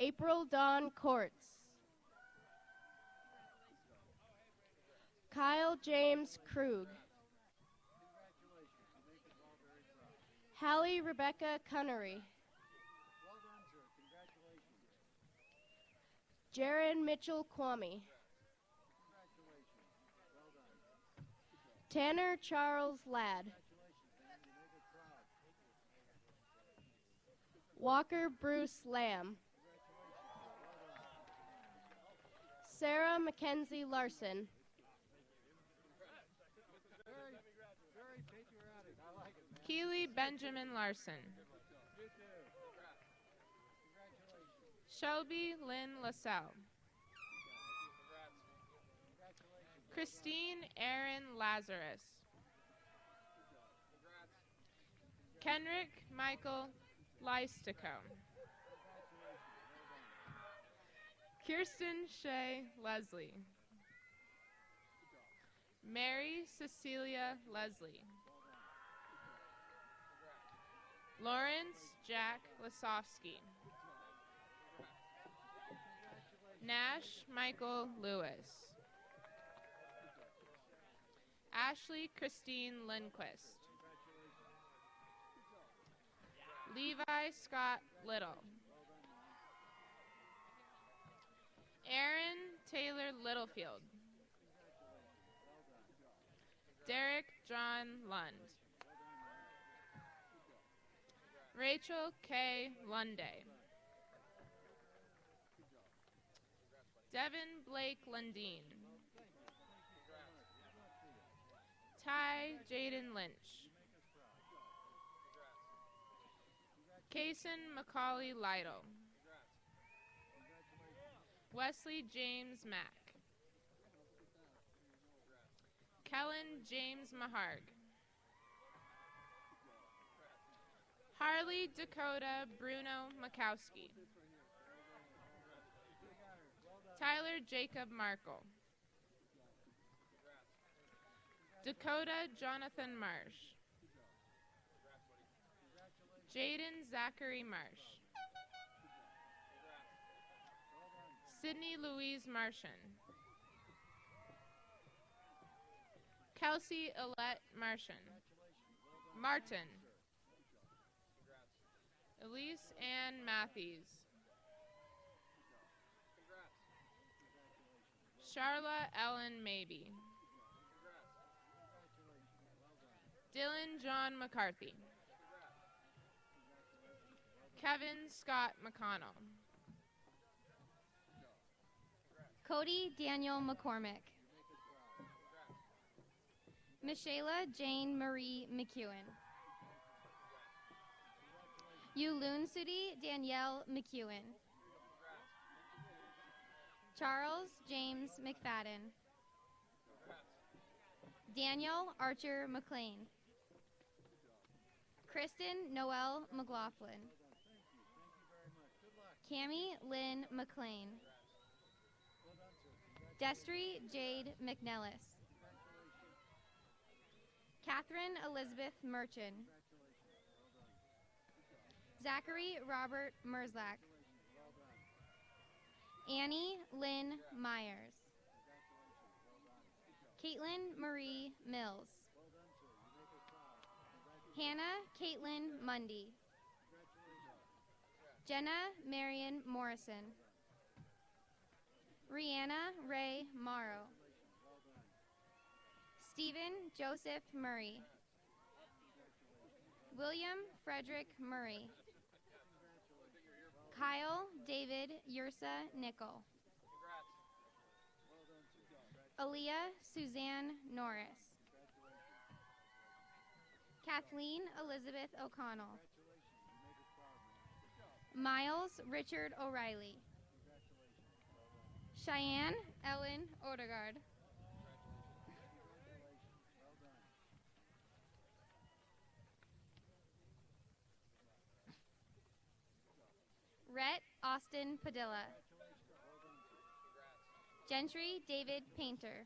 April Dawn Courts. Kyle James Krug. Hallie Rebecca Cunnery. Jaron Mitchell Kwame. Tanner Charles Ladd. Walker Bruce Lamb. Sarah Mackenzie Larson. Keely Benjamin Larson. Shelby Lynn LaSalle. Christine Aaron Lazarus. Kenrick Michael Leistico. Kirsten Shea Leslie. Mary Cecilia Leslie. Lawrence Jack Lasofsky. Nash Michael Lewis. Ashley Christine Lindquist. Levi Scott Little. Aaron Taylor Littlefield. Derek John Lund. Rachel K. Lunday. Devin Blake Lundeen. Ty Jaden Lynch. Kaysen Macaulay Lytle. Wesley James Mack. Kellen James Maharg. Harley Dakota Bruno Makowski. Tyler Jacob Markle. Dakota Jonathan Marsh. Jaden Zachary Marsh. Sydney Louise Martian. Kelsey Alette Martian. Martin. Elise Ann Matthews. Charla Ellen Maybe. Dylan John McCarthy. Kevin Scott McConnell. Cody Daniel McCormick. Michaela Jane Marie McEwen. Yulunsudi Danielle McEwen. Charles James McFadden. Daniel Archer McLean. Kristen Noel McLaughlin. Cammie Lynn McLean. Destry Jade McNellis. Catherine Elizabeth Merchant. Zachary Robert Merzlak. Annie Lynn Myers. Caitlin Marie Mills. Hannah Caitlin Mundy. Jenna Marion Morrison. Rihanna Ray Morrow. Stephen Joseph Murray. William Frederick Murray. Kyle David Yursa Nickel. Aaliyah Suzanne Norris. Kathleen Elizabeth O'Connell. Miles Richard O'Reilly. Cheyenne Ellen Odegaard. Rhett Austin Padilla. Gentry David Painter.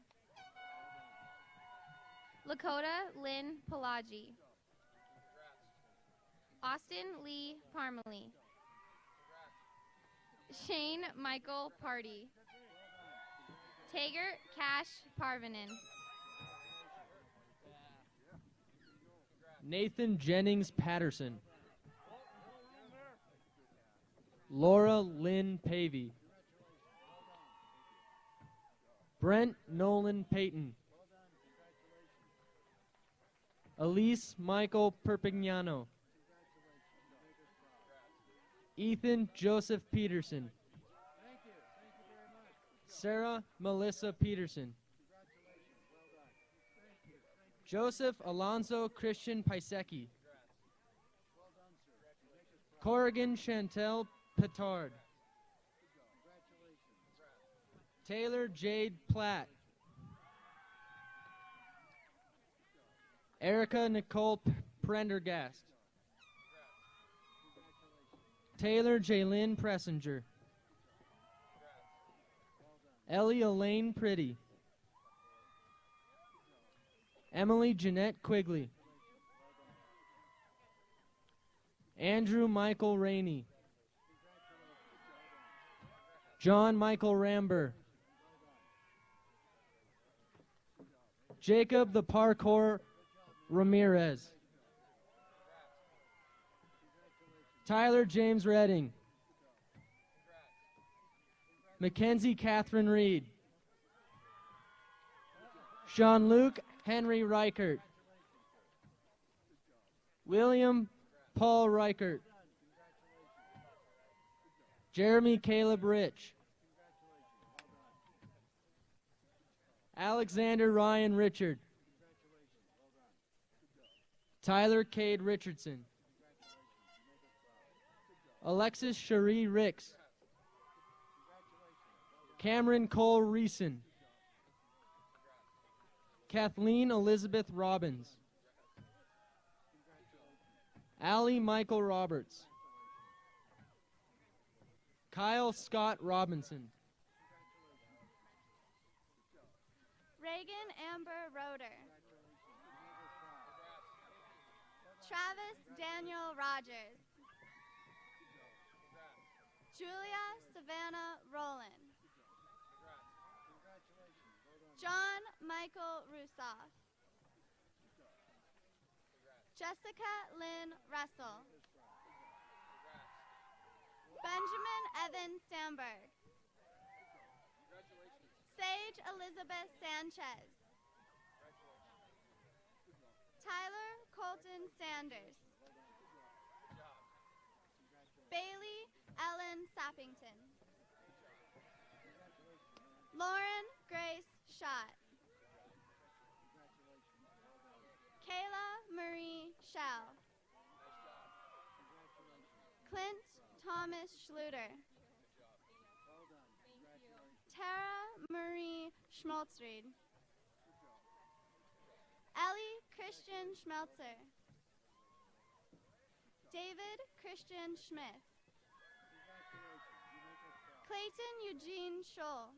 Lakota Lynn Pelagi. Austin Lee Parmalee. Shane Michael Party. Tager Cash Parvanen. Nathan Jennings Patterson. Laura Lynn Pavey. Brent Nolan Payton. Elise Michael Perpignano. Ethan Joseph Peterson. Sarah Melissa Peterson. Joseph Alonso Christian Pisecki. Corrigan Chantel Petard. Taylor Jade Platt. Erica Nicole Prendergast. Taylor Jaylyn Pressinger. Ellie Elaine Pretty. Emily Jeanette Quigley. Andrew Michael Rainey. John Michael Ramber. Jacob the Parkour Ramirez. Tyler James Redding. Mackenzie Catherine Reed. Jean-Luc Henry Reichert. William Paul Reichert. Jeremy Caleb Rich. Alexander Ryan Richard. Tyler Cade Richardson. Alexis Cherie Ricks. Cameron Cole Reeson. Kathleen Elizabeth Robbins. Allie Michael Roberts. Kyle Scott Robinson. Reagan Amber Roeder. Travis Daniel Rogers. Julia Savannah Rowland. John Michael Rusoff. Jessica Lynn Russell. Benjamin Evan Sandberg. Sage Paige Elizabeth Sanchez. Tyler Colton Sanders. Bailey Ellen Sappington. Lauren Grace Schott. Kayla Marie Schell. Clint Thomas Schluter. Tara Marie Schmaltzried. Ellie Christian Schmelzer. David Christian Schmidt. Clayton Eugene Scholl.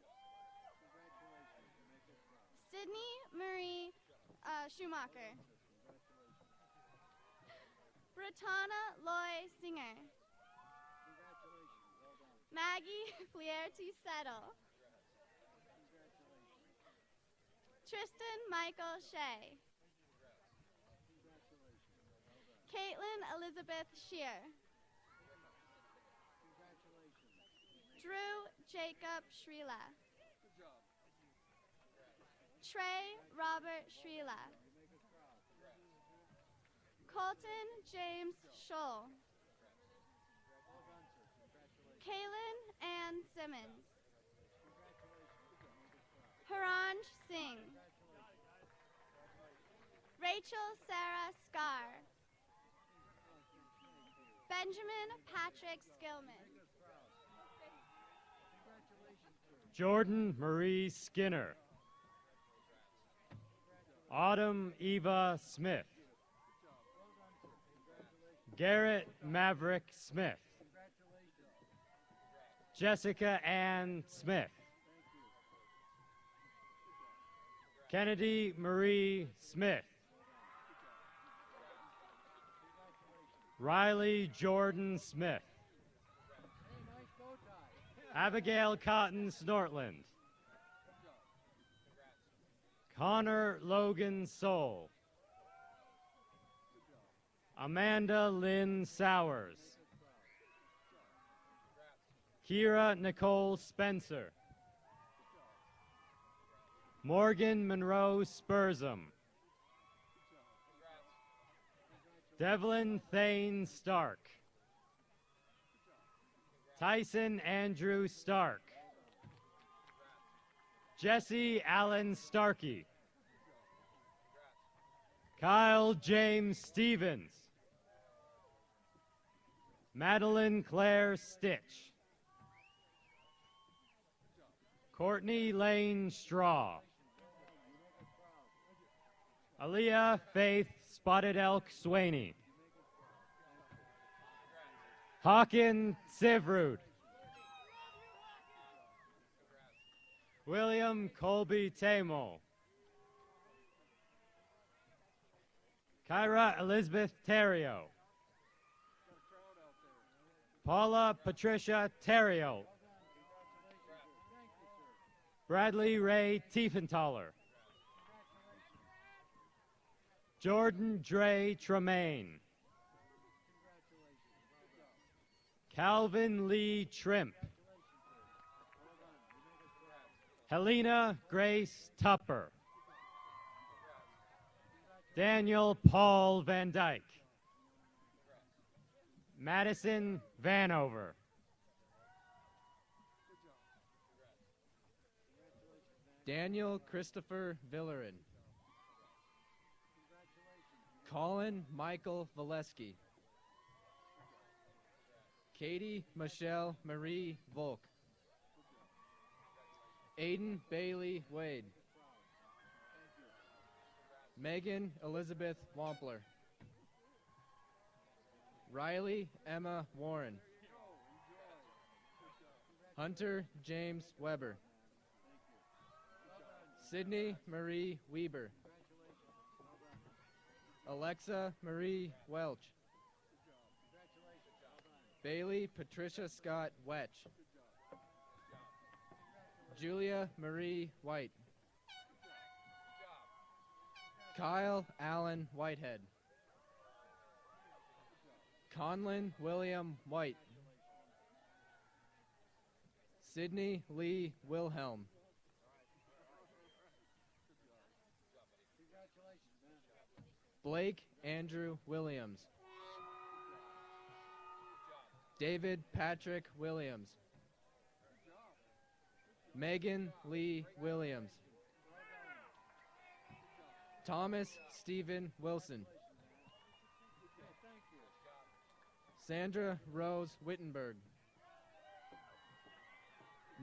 Sydney Marie Schumacher. Britanna Loy Singer. Maggie Flaherty Settle. Tristan Michael Shea. Caitlin Elizabeth Shear. Drew Jacob Shrila. Trey Robert Shrila. Colton James Scholl. Kaylin Ann Simmons. Haranj Singh. Rachel Sarah Scar. Benjamin Patrick Skillman. Jordan Marie Skinner. Autumn Eva Smith. Garrett Maverick Smith. Jessica Ann Smith. Kennedy Marie Smith. Riley Jordan Smith. Abigail Cotton Snortland. Connor Logan Soul. Amanda Lynn Sowers. Kira Nicole Spencer. Morgan Monroe Spursum. Devlin Thane Stark. Tyson Andrew Stark. Jesse Allen Starkey. Kyle James Stevens. Madeline Claire Stitch. Courtney Lane Straw. Aaliyah Faith Spotted Elk Swaney. Hawken Sivrud. William Colby Tamo. Kyra Elizabeth Terrio. Paula Patricia Terrio. Bradley Ray Tiefenthaler. Jordan Dre Tremaine. Calvin Lee Trimp. Helena Grace Tupper. Daniel Paul Van Dyke. Madison Vanover. Daniel Christopher Villerin. Colin Michael Valesky. Katie Michelle Marie Volk. Aiden Bailey Wade. Megan Elizabeth Wampler. Riley Emma Warren. Hunter James Weber. Sydney Marie Weber. Alexa Marie Welch. Bailey Patricia Scott Wetch. Julia Marie White. Kyle Allen Whitehead. Conlon William White. Sydney Lee Wilhelm. Blake Andrew Williams. David Patrick Williams. Megan Lee Williams. Thomas Stephen Wilson. Sandra Rose Wittenberg.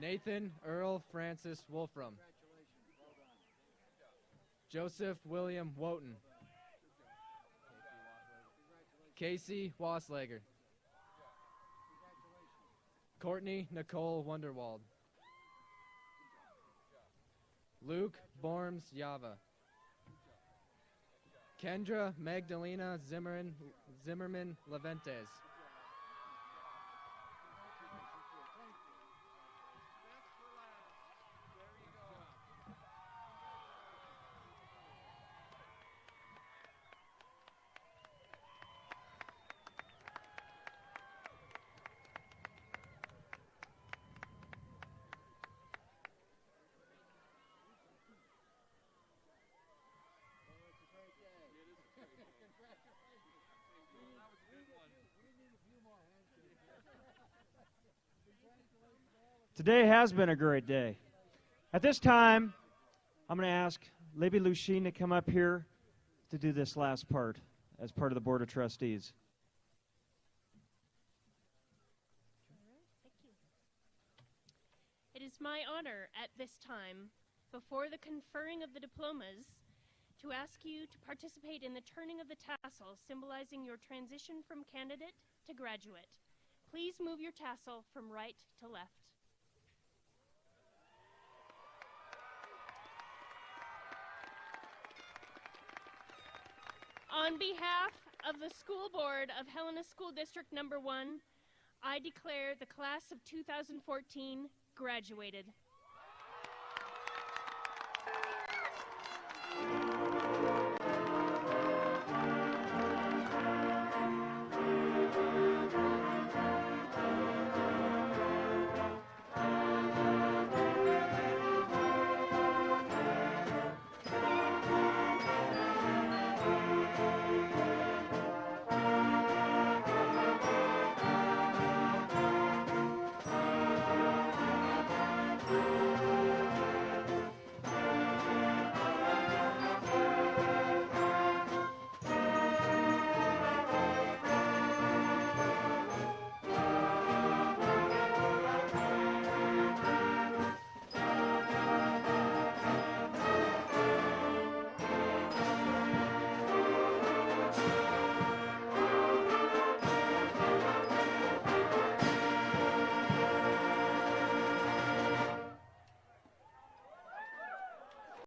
Nathan Earl Francis Wolfram. Joseph William Wotton. Casey Wasslager. Courtney Nicole Wonderwald. Luke Borms Yava. Kendra Magdalena Zimmerman Leventes. Today has been a great day. At this time, I'm going to ask Libby Luchin to come up here to do this last part as part of the Board of Trustees. It is my honor at this time, before the conferring of the diplomas, to ask you to participate in the turning of the tassel symbolizing your transition from candidate to graduate. Please move your tassel from right to left. On behalf of the School Board of Helena School District Number 1, I declare the class of 2014 graduated.